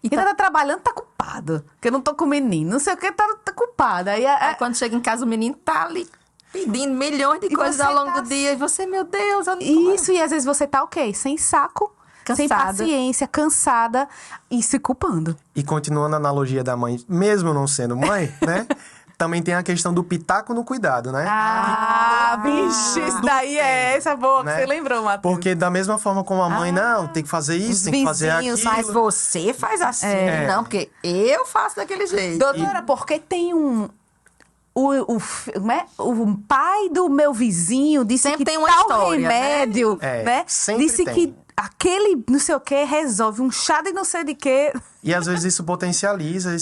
E quem tá trabalhando tá culpado. Porque eu não tô com o menino. Não sei o que, tá culpada. Aí quando chega em casa, o menino tá ali pedindo milhões de coisas ao longo do dia. E você, meu Deus, eu não tô... Isso, e às vezes você tá o quê? Sem saco, sem paciência, cansada e se culpando. E continuando a analogia da mãe, mesmo não sendo mãe, né? Também tem a questão do pitaco no cuidado, né? Vixe, isso daí essa boa que você lembrou, Matheus. Porque da mesma forma como a mãe, não, tem que fazer isso, tem que fazer aquilo. Mas você faz assim, não, porque eu faço daquele jeito. Doutora, porque tem como é? O pai do meu vizinho disse Sempre que tem uma tal história, né? remédio, né? Sempre Disse tem. que aquele não sei o que resolve um chá de não sei de quê. E às vezes isso potencializa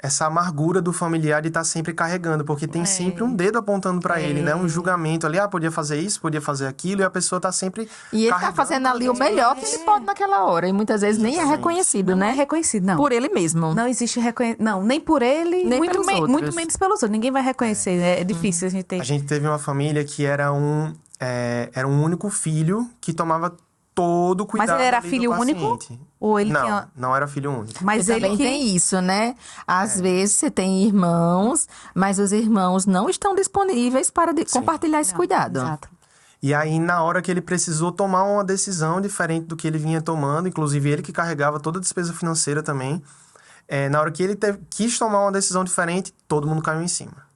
essa amargura do familiar de estar sempre carregando, porque tem sempre um dedo apontando para ele, né? Um julgamento ali, podia fazer isso, podia fazer aquilo, e a pessoa tá sempre E ele tá carregando fazendo ali o melhor que ele pode naquela hora. E muitas vezes nem é reconhecido, Não é né? reconhecido, não. Por ele mesmo. Não existe reconhecimento. Não, nem por ele, Nem muito, pelos outros. muito menos pelos outros. Ninguém vai reconhecer. É difícil a gente ter. A gente teve uma família que era um único filho que tomava todo o cuidado Mas ele era ali do filho único? paciente. Ou ele não, tinha. não era filho único. Mas Porque ele também que. tem isso, né? Às vezes você tem irmãos, mas os irmãos não estão disponíveis para compartilhar esse cuidado. Exato. E aí, na hora que ele precisou tomar uma decisão diferente do que ele vinha tomando, inclusive ele que carregava toda a despesa financeira também, na hora que ele quis tomar uma decisão diferente, todo mundo caiu em cima.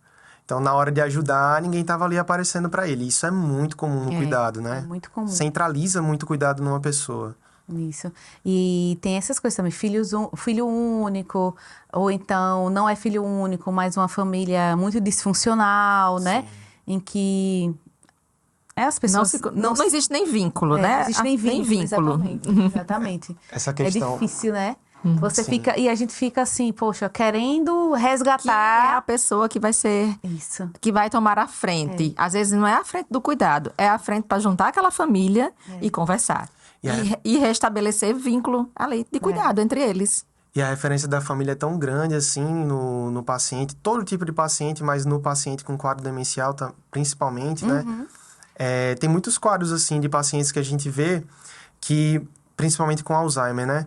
Então, na hora de ajudar, ninguém estava ali aparecendo para ele. Isso é muito comum no cuidado, né? É muito comum. Centraliza muito cuidado numa pessoa. Isso. E tem essas coisas também. Filho único, ou então não é filho único, mas uma família muito disfuncional, né? Em que as pessoas. Não existe nem vínculo, né? Não existe nem vínculo. Exatamente. Exatamente. Essa questão... É difícil, né? Você Sim. fica. E a gente fica assim, poxa, querendo Que é a resgatar. pessoa que vai ser... Isso. Que vai tomar a frente. Às vezes não é a frente do cuidado, é a frente para juntar aquela família e conversar. E restabelecer vínculo ali de cuidado entre eles. E a referência da família é tão grande assim no paciente, todo tipo de paciente, mas no paciente com quadro demencial principalmente, né? Tem muitos quadros assim de pacientes que a gente vê que, principalmente com Alzheimer, né?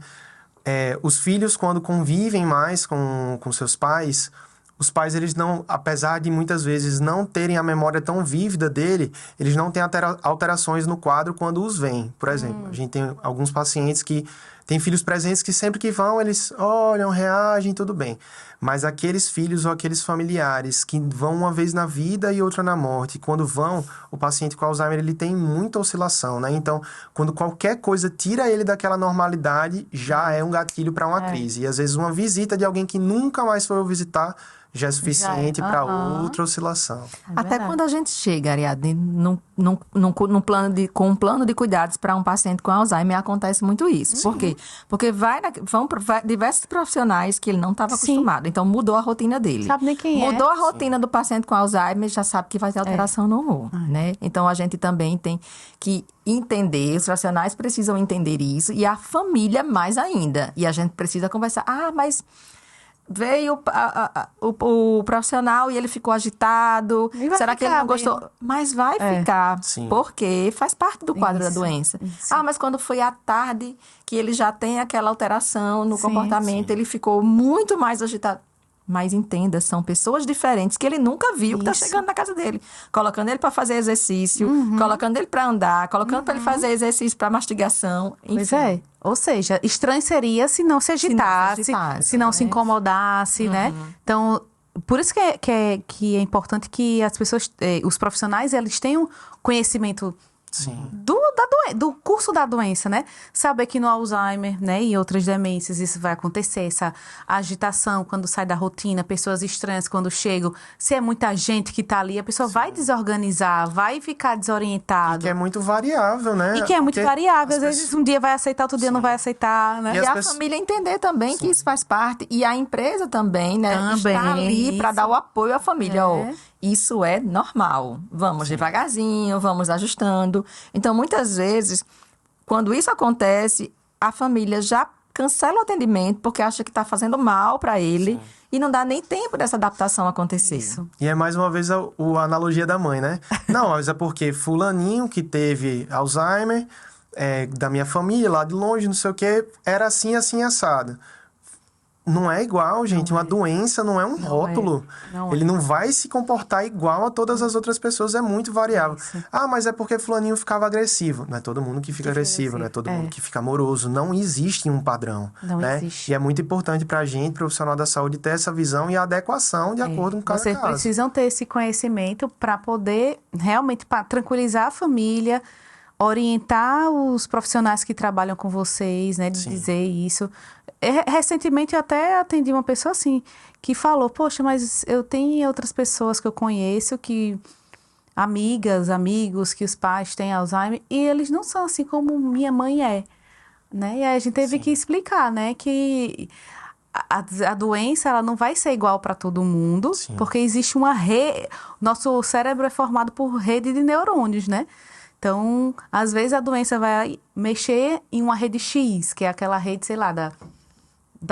Os filhos, quando convivem mais com seus pais, os pais, eles não, apesar de muitas vezes não terem a memória tão vívida dele, eles não têm alterações no quadro quando os veem. Por exemplo, a gente tem alguns pacientes que têm filhos presentes que sempre que vão, eles olham, reagem, tudo bem. Mas aqueles filhos ou aqueles familiares que vão uma vez na vida e outra na morte, quando vão, o paciente com Alzheimer, ele tem muita oscilação, né? Então, quando qualquer coisa tira ele daquela normalidade, já é um gatilho para uma crise. E às vezes uma visita de alguém que nunca mais foi o visitar já é suficiente para outra oscilação. Até quando a gente chega, Ariadne, com um plano de cuidados para um paciente com Alzheimer, acontece muito isso. Por quê? Porque vão diversos profissionais que ele não estava acostumado. Então, mudou a rotina dele. Sabe nem quem é. Mudou a rotina do paciente com Alzheimer, já sabe que vai ter alteração no humor, né? Então, a gente também tem que entender, os profissionais precisam entender isso, e a família mais ainda. E a gente precisa conversar. Mas... veio o profissional e ele ficou agitado. Será que ele não gostou? Mas vai ficar. Sim. Porque faz parte do quadro da doença. Mas quando foi à tarde que ele já tem aquela alteração no comportamento, ele ficou muito mais agitado. Mas entenda, são pessoas diferentes que ele nunca viu que tá chegando na casa dele. Colocando ele para fazer exercício, colocando ele para andar, colocando para ele fazer exercício para mastigação. Enfim. Pois é. Ou seja, estranho seria se não se agitasse, se não se incomodasse, né? Então, por isso que é importante que as pessoas, os profissionais, eles tenham conhecimento do curso da doença, né? Saber que no Alzheimer, né, e outras demências isso vai acontecer, essa agitação quando sai da rotina, pessoas estranhas quando chegam, se é muita gente que tá ali, a pessoa vai desorganizar, vai ficar desorientada. E que é muito variável, né? E que é muito variável, às vezes um dia vai aceitar, outro dia não vai aceitar, né? E a família entender também que isso faz parte. E a empresa também, né? Está ali para dar o apoio à família. Isso é normal. Vamos devagarzinho, vamos ajustando. Então, muitas vezes, quando isso acontece, a família já cancela o atendimento porque acha que está fazendo mal para ele e não dá nem tempo dessa adaptação acontecer. Isso. E é mais uma vez a analogia da mãe, né? Não, mas é porque fulaninho que teve Alzheimer, da minha família, lá de longe, não sei o quê, era assim, assim, assado. Não é igual, gente. Uma doença não é um rótulo. Ele não vai se comportar igual a todas as outras pessoas. É muito variável. Mas é porque fulaninho ficava agressivo. Não é todo mundo que fica agressivo, não é todo mundo que fica amoroso. Não existe um padrão. Não existe. E é muito importante pra gente, profissional da saúde, ter essa visão e a adequação de acordo com cada caso. Vocês precisam ter esse conhecimento para poder realmente tranquilizar a família, orientar os profissionais que trabalham com vocês, né? De Sim. dizer isso. Recentemente eu até atendi uma pessoa assim, que falou, poxa, mas eu tenho outras pessoas que eu conheço que... amigas, amigos, que os pais têm Alzheimer, e eles não são assim como minha mãe é, né? E aí a gente teve que explicar, né, que a doença, ela não vai ser igual para todo mundo, Sim. porque existe uma rede... Nosso cérebro é formado por rede de neurônios, né? Então, às vezes a doença vai mexer em uma rede X, que é aquela rede, sei lá, da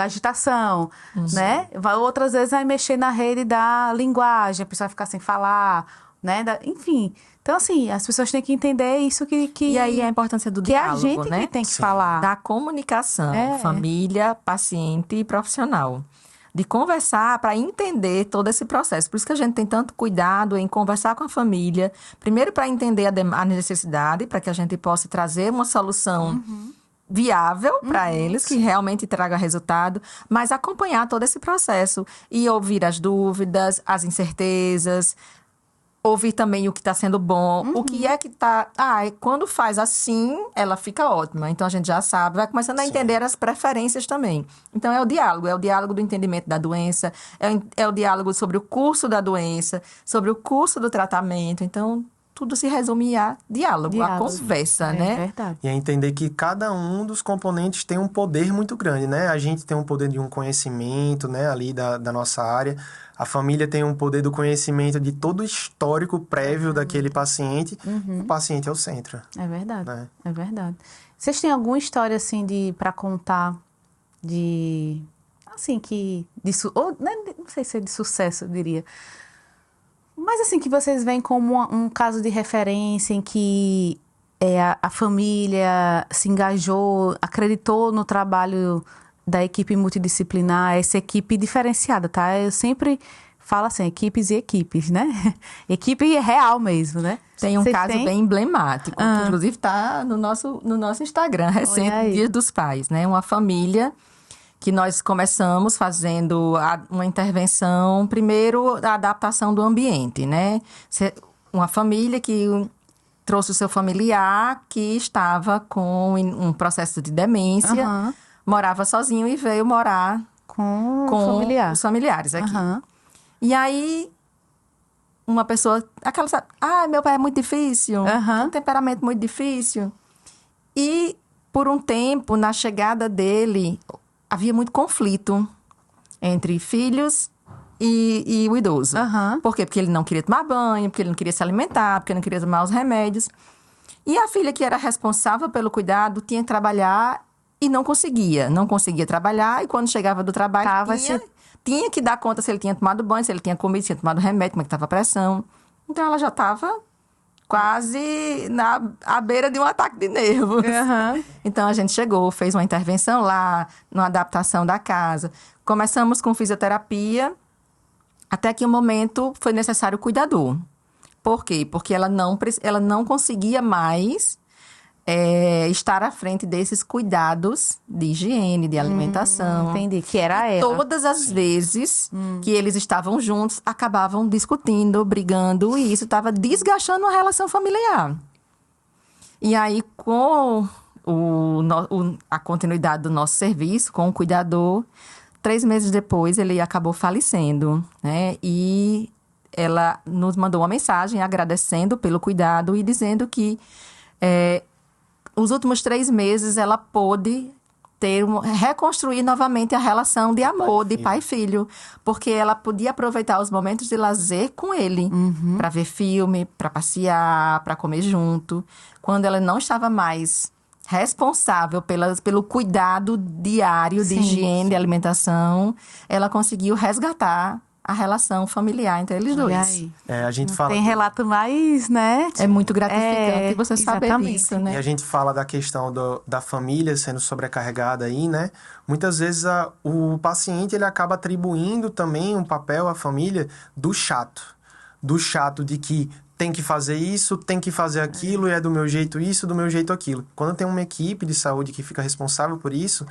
agitação, né? Outras vezes vai mexer na rede da linguagem, a pessoa vai ficar sem falar, né? Enfim. Então, assim, as pessoas têm que entender isso que E aí a importância do que é a diálogo, gente né? que tem que Sim. falar. Da comunicação, É. família, paciente e profissional. De conversar para entender todo esse processo. Por isso que a gente tem tanto cuidado em conversar com a família. Primeiro, para entender a necessidade, para que a gente possa trazer uma solução viável para eles, que realmente traga resultado, mas acompanhar todo esse processo e ouvir as dúvidas, as incertezas, ouvir também o que está sendo bom, o que é que está... quando faz assim, ela fica ótima. Então, a gente já sabe, vai começando a Sim. entender as preferências também. Então, é o diálogo do entendimento da doença, é o diálogo sobre o curso da doença, sobre o curso do tratamento. Então, tudo se resume a diálogo, a conversa, né? É verdade. E é entender que cada um dos componentes tem um poder muito grande, né? A gente tem um poder de um conhecimento, né, ali da nossa área. A família tem um poder do conhecimento de todo o histórico prévio daquele paciente. O paciente é o centro, É verdade. né? É verdade. Vocês têm alguma história, assim, para contar de... Assim, ou, não sei se é de sucesso, eu diria. Mas, assim, que vocês veem como um caso de referência em que a família se engajou, acreditou no trabalho da equipe multidisciplinar, essa equipe diferenciada, tá? Eu sempre falo assim, equipes e equipes, né? Equipe real mesmo, né? Tem um Vocês caso têm? bem emblemático, que inclusive está no nosso Instagram recente, aí. Dia dos Pais, né? Uma família que nós começamos fazendo uma intervenção, primeiro a adaptação do ambiente, né? Uma família que trouxe o seu familiar que estava com um processo de demência, Aham. morava sozinho e veio morar Com com familiar. os familiares aqui. Aham. E aí, uma pessoa... sabe, meu pai é muito difícil. Aham. Tem um temperamento muito difícil. E, por um tempo, na chegada dele, havia muito conflito entre filhos e o idoso. Aham. Por quê? Porque ele não queria tomar banho, porque ele não queria se alimentar, porque ele não queria tomar os remédios. E a filha, que era responsável pelo cuidado, tinha que trabalhar e não conseguia. Não conseguia trabalhar, e quando chegava do trabalho, tinha que dar conta se ele tinha tomado banho, se ele tinha comido, se tinha tomado remédio, como é que estava a pressão. Então, ela já estava quase à beira de um ataque de nervos. Aham. Então, a gente chegou, fez uma intervenção lá, numa adaptação da casa. Começamos com fisioterapia, até que um momento foi necessário o cuidador. Por quê? Porque ela não conseguia mais estar à frente desses cuidados de higiene, de alimentação. Entendi, que era ela. Todas as vezes que eles estavam juntos, acabavam discutindo, brigando, e isso estava desgastando a relação familiar. E aí, com a continuidade do nosso serviço, com o cuidador, 3 meses depois, ele acabou falecendo, né? E ela nos mandou uma mensagem agradecendo pelo cuidado e dizendo que os últimos 3 meses ela pôde reconstruir novamente a relação de amor de pai e filho, porque ela podia aproveitar os momentos de lazer com ele, para ver filme, para passear, para comer junto. Quando ela não estava mais responsável pelo cuidado diário de higiene, de alimentação, ela conseguiu resgatar a relação familiar entre eles dois. Aí. A gente fala... Tem relato mais, né? É muito gratificante você saber exatamente. disso, né? E a gente fala da questão da família sendo sobrecarregada aí, né? Muitas vezes o paciente ele acaba atribuindo também um papel à família do chato. Do chato de que tem que fazer isso, tem que fazer aquilo, e é do meu jeito isso, do meu jeito aquilo. Quando tem uma equipe de saúde que fica responsável por isso,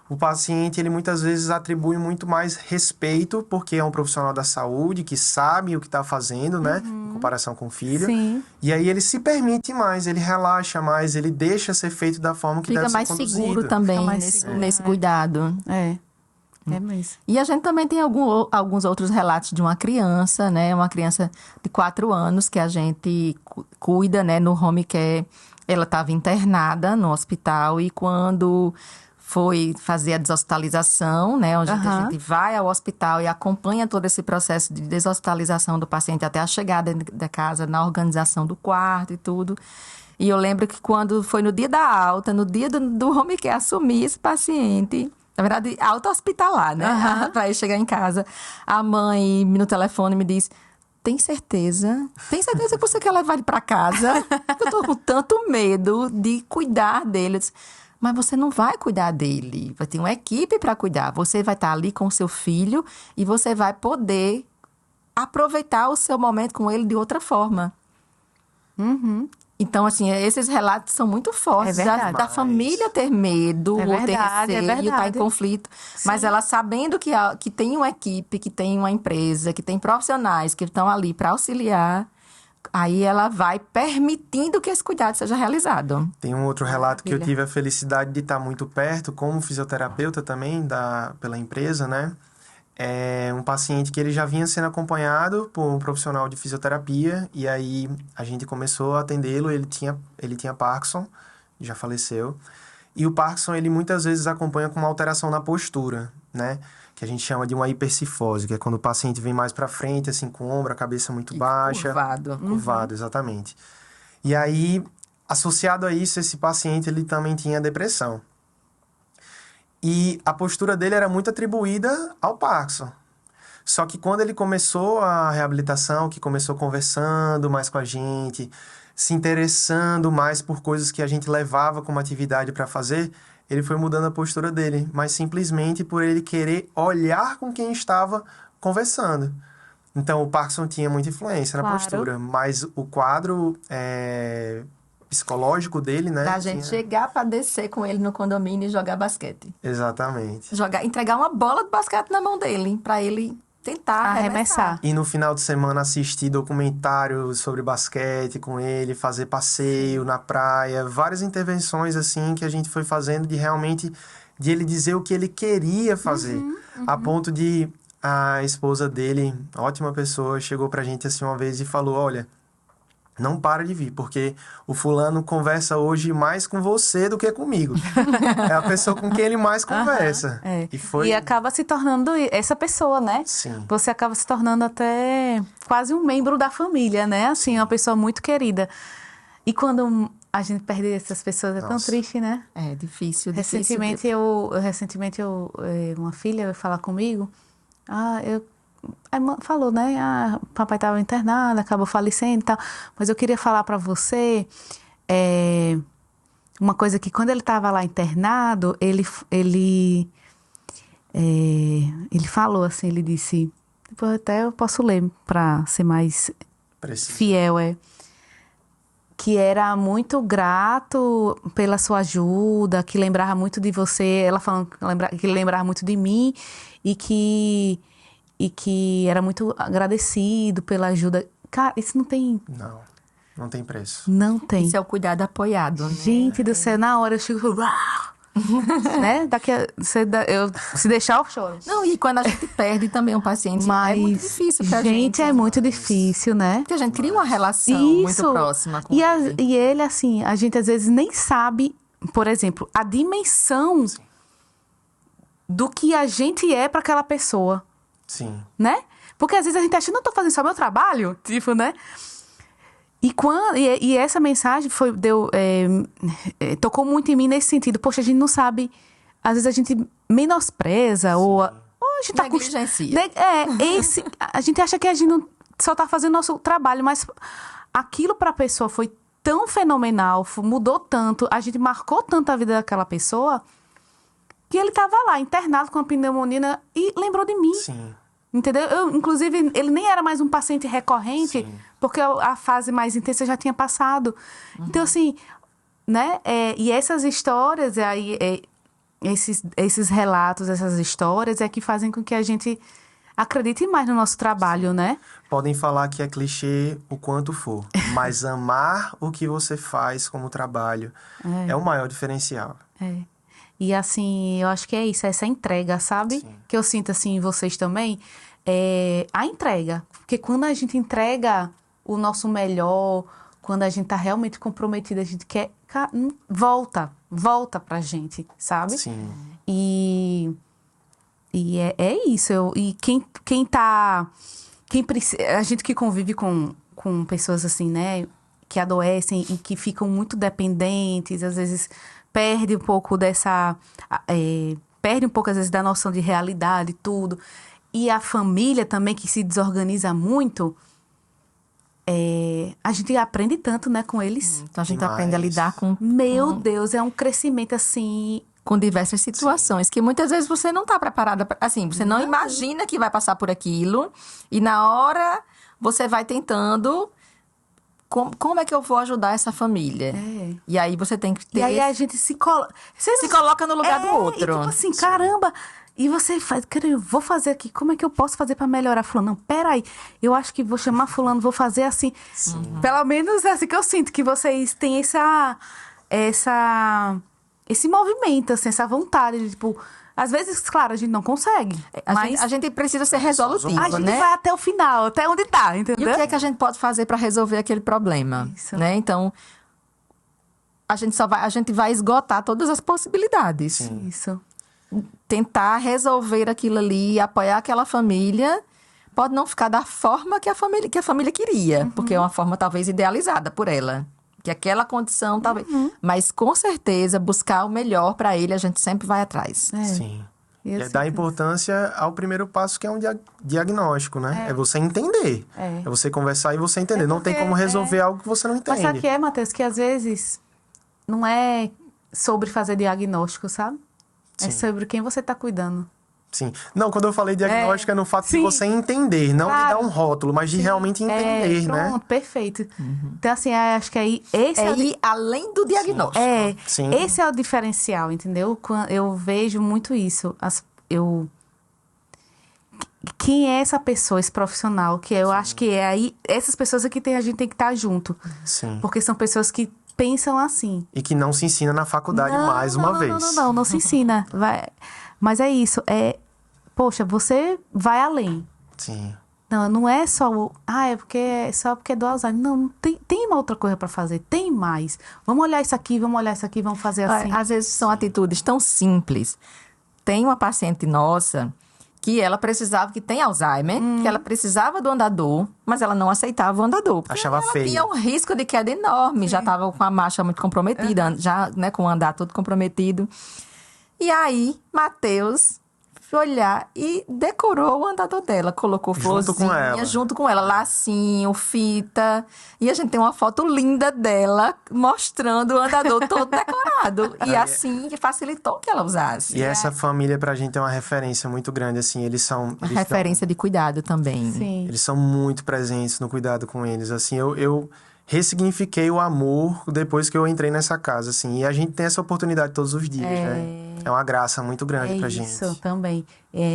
o paciente, ele muitas vezes atribui muito mais respeito, porque é um profissional da saúde que sabe o que está fazendo, né? Em comparação com o filho. Sim. E aí ele se permite mais, ele relaxa mais, ele deixa ser feito da forma que Fica deve ser mais conduzido. seguro também Fica mais nesse, seguro, nesse né? cuidado. É mesmo. E a gente também tem alguns outros relatos de uma criança, né? Uma criança de 4 anos que a gente cuida, né? No home care. Ela estava internada no hospital e quando foi fazer a deshospitalização, né? Onde a gente vai ao hospital e acompanha todo esse processo de deshospitalização do paciente até a chegada da casa, na organização do quarto e tudo. E eu lembro que quando foi no dia da alta, no dia do home care, assumir esse paciente... Na verdade, alta hospitalar, né? Pra ele chegar em casa. A mãe, no telefone, me diz... Tem certeza? Tem certeza que você quer levar ele pra casa? Eu tô com tanto medo de cuidar dele. Eu disse, mas você não vai cuidar dele. Vai ter uma equipe para cuidar. Você vai estar ali com o seu filho e você vai poder aproveitar o seu momento com ele de outra forma. Então, assim, esses relatos são muito fortes. É verdade. Da família ter medo ou ter verdade, é receio, estar em verdade. conflito. Mas ela sabendo que tem uma equipe, que tem uma empresa, que tem profissionais que estão ali para auxiliar, aí ela vai permitindo que esse cuidado seja realizado. Tem um outro relato que eu Maravilha. tive a felicidade de estar muito perto, como fisioterapeuta também, pela empresa, né? É um paciente que ele já vinha sendo acompanhado por um profissional de fisioterapia, e aí a gente começou a atendê-lo, ele tinha Parkinson, já faleceu, e o Parkinson, ele muitas vezes acompanha com uma alteração na postura, né? Que a gente chama de uma hipercifose, que é quando o paciente vem mais para frente, assim, com o ombro, a cabeça muito baixa. Curvado. Curvado, exatamente. E aí, associado a isso, esse paciente, ele também tinha depressão. E a postura dele era muito atribuída ao Parkinson. Só que quando ele começou a reabilitação, que começou conversando mais com a gente, se interessando mais por coisas que a gente levava como atividade para fazer, ele foi mudando a postura dele, mas simplesmente por ele querer olhar com quem estava conversando. Então, o Parkinson tinha muita influência na Claro. postura, mas o quadro psicológico dele, né? Da gente chegar para descer com ele no condomínio e jogar basquete. Exatamente. Entregar uma bola de basquete na mão dele, para ele tentar Arremessar. E no final de semana assistir documentários sobre basquete com ele, fazer passeio na praia, várias intervenções assim que a gente foi fazendo de ele dizer o que ele queria fazer. A ponto de a esposa dele, ótima pessoa, chegou pra gente assim uma vez e falou, olha, não para de vir, porque o fulano conversa hoje mais com você do que comigo. É a pessoa com quem ele mais conversa. É. E E acaba se tornando essa pessoa, né? Sim. Você acaba se tornando até quase um membro da família, né? Assim, uma pessoa muito querida. E quando a gente perde essas pessoas, é tão Nossa. triste, né? É difícil. Recentemente, uma filha veio falar comigo. Falou, né? Papai estava internado, acabou falecendo e tal. Mas eu queria falar para você uma coisa que quando ele estava lá internado, ele falou assim, ele disse, depois até eu posso ler para ser mais Preciso. fiel, que era muito grato pela sua ajuda, que lembrava muito de você, ela falando que lembrava muito de mim e que era muito agradecido pela ajuda. Cara, isso não tem Não tem preço. Não tem. Isso é o cuidado apoiado, né? Gente do céu, na hora eu chego... né? Se deixar, eu choro. Não, e quando a gente perde também um paciente, Mas, é muito difícil pra gente. é muito difícil, né? Porque a gente cria uma relação muito próxima com ele. E ele, assim, a gente às vezes nem sabe, por exemplo, a dimensão do que a gente é para aquela pessoa, Sim. né? Porque às vezes a gente acha, não tô fazendo só meu trabalho, tipo, né? E essa mensagem tocou muito em mim nesse sentido. Poxa, a gente não sabe, às vezes a gente menospreza ou a gente tá negligencia. A gente acha que a gente não só tá fazendo nosso trabalho, mas aquilo para a pessoa foi tão fenomenal, mudou tanto, a gente marcou tanto a vida daquela pessoa que ele tava lá internado com a pneumonia e lembrou de mim. Sim. Entendeu? Inclusive, ele nem era mais um paciente recorrente, Sim. porque a fase mais intensa já tinha passado. Então, assim, né? E essas histórias, esses relatos, essas histórias é que fazem com que a gente acredite mais no nosso trabalho, né? Podem falar que é clichê o quanto for, mas amar o que você faz como trabalho é o maior diferencial. É. E assim, eu acho que é isso, essa entrega, sabe? Sim. Que eu sinto assim em vocês também, é a entrega. Porque quando a gente entrega o nosso melhor, quando a gente tá realmente comprometido, a gente quer... Volta pra gente, sabe? Sim. E é isso. E a gente que convive com pessoas assim, né? Que adoecem e que ficam muito dependentes, às vezes perde um pouco às vezes, da noção de realidade e tudo. E a família também, que se desorganiza muito, a gente aprende tanto, né, com eles. Então, a gente Demais. aprende a lidar com Meu Deus, é um crescimento assim... com diversas situações que muitas vezes você não está preparada assim, você não imagina que vai passar por aquilo e na hora você vai tentando como é que eu vou ajudar essa família? E aí você tem que ter E aí a gente se coloca no lugar do outro. E tipo assim, caramba. E você faz, cara, eu vou fazer aqui, como é que eu posso fazer pra melhorar fulano? Não, peraí, eu acho que vou chamar fulano, vou fazer assim. Pelo menos é assim que eu sinto, que vocês têm esse movimento, assim, essa vontade de, tipo... Às vezes, claro, a gente não consegue, mas A gente precisa ser resolutivo, a gente né? vai até o final, até onde tá, E entendeu? o que é que a gente pode fazer para resolver aquele problema, Isso. né? Então, a gente vai esgotar todas as possibilidades. Isso. Tentar resolver aquilo ali, apoiar aquela família, pode não ficar da forma que a família queria, porque é uma forma talvez idealizada por ela, que aquela condição talvez, mas com certeza buscar o melhor para ele, a gente sempre vai atrás. Sim. E E eu é dar sinto importância ao primeiro passo, que é um diagnóstico, né? É você entender. É. É você conversar e você entender. Não tem porque como resolver algo que você não Mas sabe o entende. que é, Matheus? Que às vezes não é sobre fazer diagnóstico, sabe? É Sim. sobre quem você tá cuidando. Sim. Não, quando eu falei diagnóstico é no fato de Sim. você entender, não de Claro. dar um rótulo, mas de realmente entender, né? Pronto, perfeito. Então, assim, acho que aí esse É é o ir além do diagnóstico. Sim. esse é o diferencial, entendeu? Eu vejo muito isso. Quem é essa pessoa, esse profissional? Que eu acho que é aí... Essas pessoas aqui a gente tem que estar junto. Sim. Porque são pessoas que pensam assim. E que não se ensina na faculdade mais uma vez. Não se ensina. Mas é isso. Poxa, você vai além. Sim. Não é só só porque é do Alzheimer. Não, tem uma outra coisa pra fazer. Tem mais. Vamos olhar isso aqui, vamos fazer assim. Às vezes são atitudes tão simples. Tem uma paciente nossa que ela precisava, que tem Alzheimer, que ela precisava do andador, mas ela não aceitava o andador. Porque Achava ela feio. tinha um risco de queda enorme, já estava com a marcha muito comprometida, já, né, com o andar todo comprometido. E aí, Matheus foi olhar e decorou o andador dela, colocou Junto com florzinha ela. junto com ela, lacinho, fita. E a gente tem uma foto linda dela mostrando o andador todo decorado. E assim que facilitou que ela usasse. E essa família pra gente é uma referência muito grande, assim, eles Referência de cuidado também. Sim. Eles são muito presentes no cuidado com eles, assim, eu ressignifiquei o amor depois que eu entrei nessa casa, assim, e a gente tem essa oportunidade todos os dias, né? É uma graça muito grande pra gente. Isso também.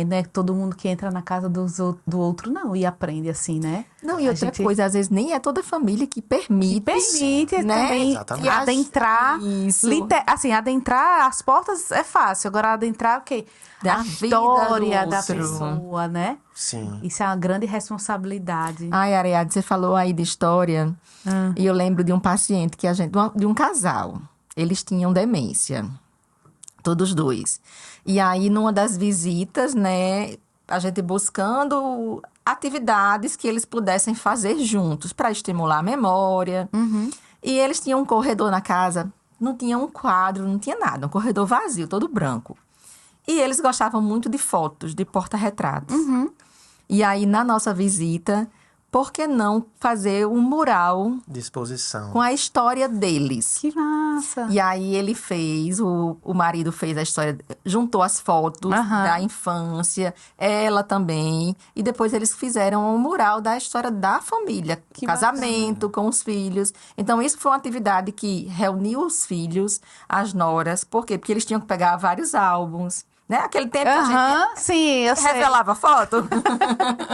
Não é todo mundo que entra na casa do outro, não, e aprende assim, né? Não, e A outra gente- coisa, às vezes nem é toda família que permite. Permite né? também Exatamente. adentrar. Isso. Assim, adentrar as portas é fácil. Agora, adentrar o quê? Da a vida do história da outro. pessoa, né? Sim. Isso é uma grande responsabilidade. Ai, Ariadne, você falou aí de história. E eu lembro de um paciente que de um casal. Eles tinham demência. Todos dois. E aí, numa das visitas, né, a gente buscando atividades que eles pudessem fazer juntos para estimular a memória. E eles tinham um corredor na casa, não tinha um quadro, não tinha nada, um corredor vazio, todo branco. E eles gostavam muito de fotos, de porta-retratos. E aí, na nossa visita, por que não fazer um mural Disposição. com a história deles? Que massa. E aí ele fez, o marido fez a história, juntou as fotos da infância, ela também, e depois eles fizeram um mural da história da família, Que casamento com os filhos. Então isso foi uma atividade que reuniu os filhos, as noras, por quê? Porque eles tinham que pegar vários álbuns, né? Aquele tempo que a gente Sim, eu sei. revelava foto.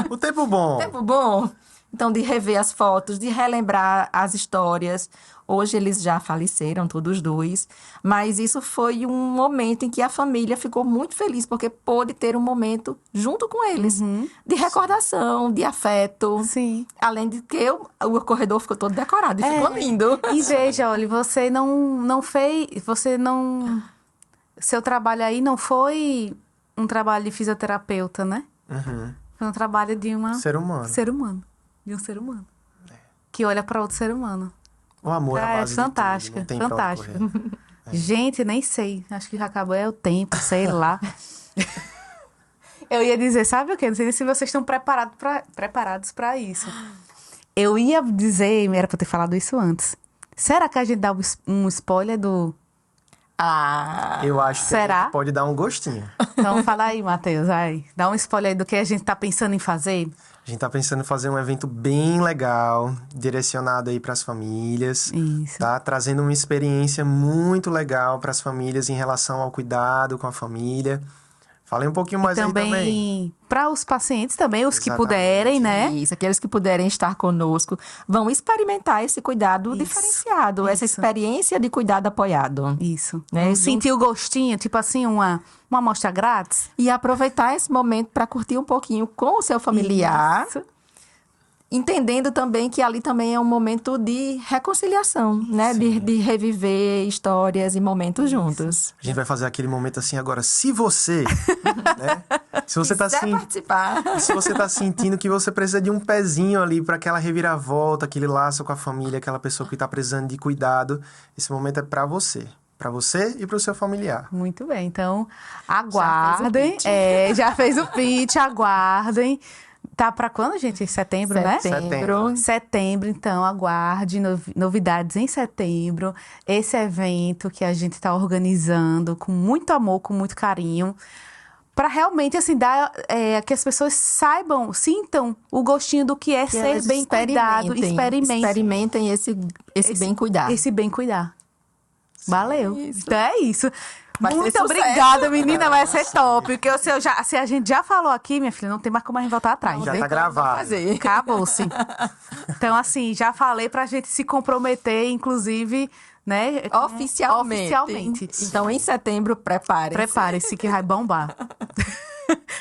O tempo bom. Tempo bom. Então, de rever as fotos, de relembrar as histórias. Hoje eles já faleceram, todos dois. Mas isso foi um momento em que a família ficou muito feliz, porque pôde ter um momento junto com eles. De recordação, de afeto. Sim. Além de que o corredor ficou todo decorado e ficou lindo. E veja, olha, você não fez... Você não... Seu trabalho aí não foi um trabalho de fisioterapeuta, né? Foi um trabalho de uma... Ser humano. De um ser humano. Que olha para outro ser humano. O amor é a base de fantástica, tudo, não tem pra onde fantástica. correr. Gente, nem sei. Acho que já acabou o tempo, sei lá. Eu ia dizer, sabe o quê? Não sei nem se vocês estão preparados para isso. Eu ia dizer, era para ter falado isso antes. Será que a gente dá um spoiler do... Eu acho que a Será? gente pode dar um gostinho. Então fala aí, Matheus, vai. Dá um spoiler aí do que a gente tá pensando em fazer. A gente tá pensando em fazer um evento bem legal, direcionado aí pras famílias. Isso. Tá? Trazendo uma experiência muito legal pras famílias em relação ao cuidado com a família. Falei um pouquinho mais aí também. Também para os pacientes também, os que Exatamente. puderem, né? Isso, aqueles que puderem estar conosco vão experimentar esse cuidado Isso, diferenciado, essa isso. experiência de cuidado apoiado. Isso. Né? Sentir o gostinho, tipo assim, uma amostra grátis. E aproveitar esse momento para curtir um pouquinho com o seu familiar, Isso. entendendo também que ali também é um momento de reconciliação, né? De reviver histórias e momentos juntos. A gente vai fazer aquele momento assim agora. Se você, né? Se você tá Quiser participar. se você tá sentindo que você precisa de um pezinho ali para aquela reviravolta, aquele laço com a família, aquela pessoa que tá precisando de cuidado, esse momento é para você. Para você e para o seu familiar. Muito bem. Então, aguardem. Já fez o pitch, aguardem. Tá pra quando, gente? Setembro, né? Setembro, então, aguarde novidades em setembro. Esse evento que a gente está organizando com muito amor, com muito carinho. Para realmente, assim, dar que as pessoas saibam, sintam o gostinho do que é Que ser elas bem cuidado. Experimentem esse bem cuidar. Esse bem cuidar. Valeu. Isso. Então é isso. Vai ter Muito sucesso. obrigada, menina. Vai ser top. Porque se a gente já falou aqui, minha filha, não tem mais como a gente voltar atrás. Já Tem tá como gravado. fazer. Acabou-se. Então, assim, já falei pra gente se comprometer, inclusive, né? Oficialmente. Então, em setembro, Prepare-se que vai bombar.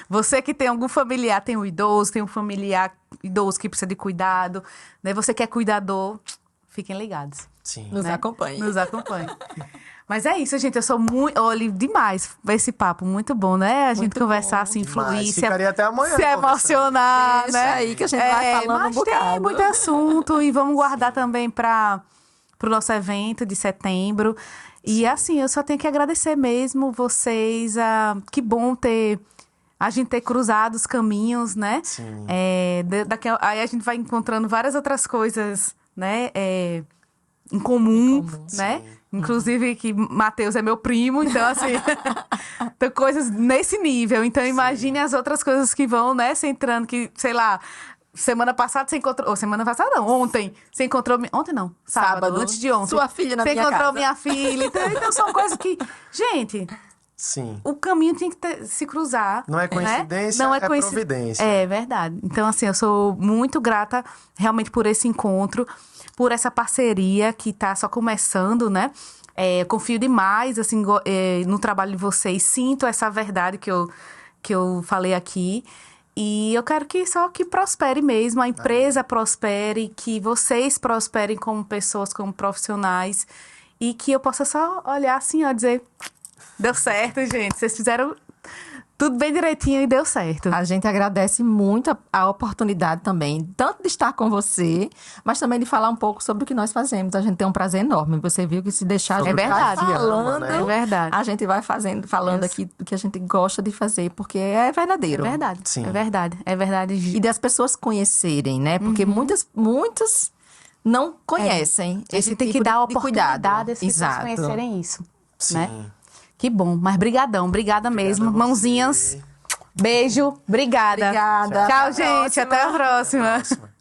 Você que tem algum familiar, tem um idoso, tem um familiar idoso que precisa de cuidado, né? Você que é cuidador, fiquem ligados. Sim. Nos acompanhe. Nos acompanhe. Mas é isso, gente. Eu sou muito... Olha, demais esse papo. Muito bom, né? A gente Muito conversar bom. assim, Demais. fluir. Ficaria até amanhã Se conversando. emocionar, Deixa né? aí que a gente vai falando mas um tem bocado. muito assunto. E vamos guardar também para o nosso evento de setembro. E assim, eu só tenho que agradecer mesmo vocês. Que bom a gente ter cruzado os caminhos, né? Sim. Aí a gente vai encontrando várias outras coisas, né? Em comum, né? Sim. Inclusive que Matheus é meu primo, então assim, tem coisas nesse nível. Então imagine as outras coisas que vão, né, se entrando, que, sei lá, semana passada você encontrou, ou semana passada não, ontem, você encontrou, ontem não, sábado, antes de ontem. Sua filha na você minha encontrou casa. minha filha, então são coisas que, gente, Sim. o caminho tem que se cruzar. Não é coincidência, Não é providência. É verdade. Então, assim, eu sou muito grata realmente por esse encontro, por essa parceria que tá só começando, né? Confio demais, assim, no trabalho de vocês. Sinto essa verdade que eu falei aqui. E eu quero que prospere mesmo, a empresa prospere, que vocês prosperem como pessoas, como profissionais. E que eu possa só olhar assim, ó, dizer... Deu certo, gente. Vocês fizeram tudo bem direitinho e deu certo. A gente agradece muito a oportunidade também, tanto de estar com você, mas também de falar um pouco sobre o que nós fazemos. A gente tem um prazer enorme. Você viu que se deixar a gente vai falando, É verdade. a gente vai falando aqui do que a gente gosta de fazer, porque é verdadeiro. É verdade. Sim. É verdade. É verdade. E das pessoas conhecerem, né? Porque muitas não conhecem A esse gente tem tipo que dar a de cuidado. oportunidade das pessoas Exato. conhecerem isso, Sim. né? Que bom. Mas brigadão. Obrigada mesmo. a você. Mãozinhas. Beijo. Obrigada. Obrigada. Tchau, Até a gente. Até a próxima. Próxima.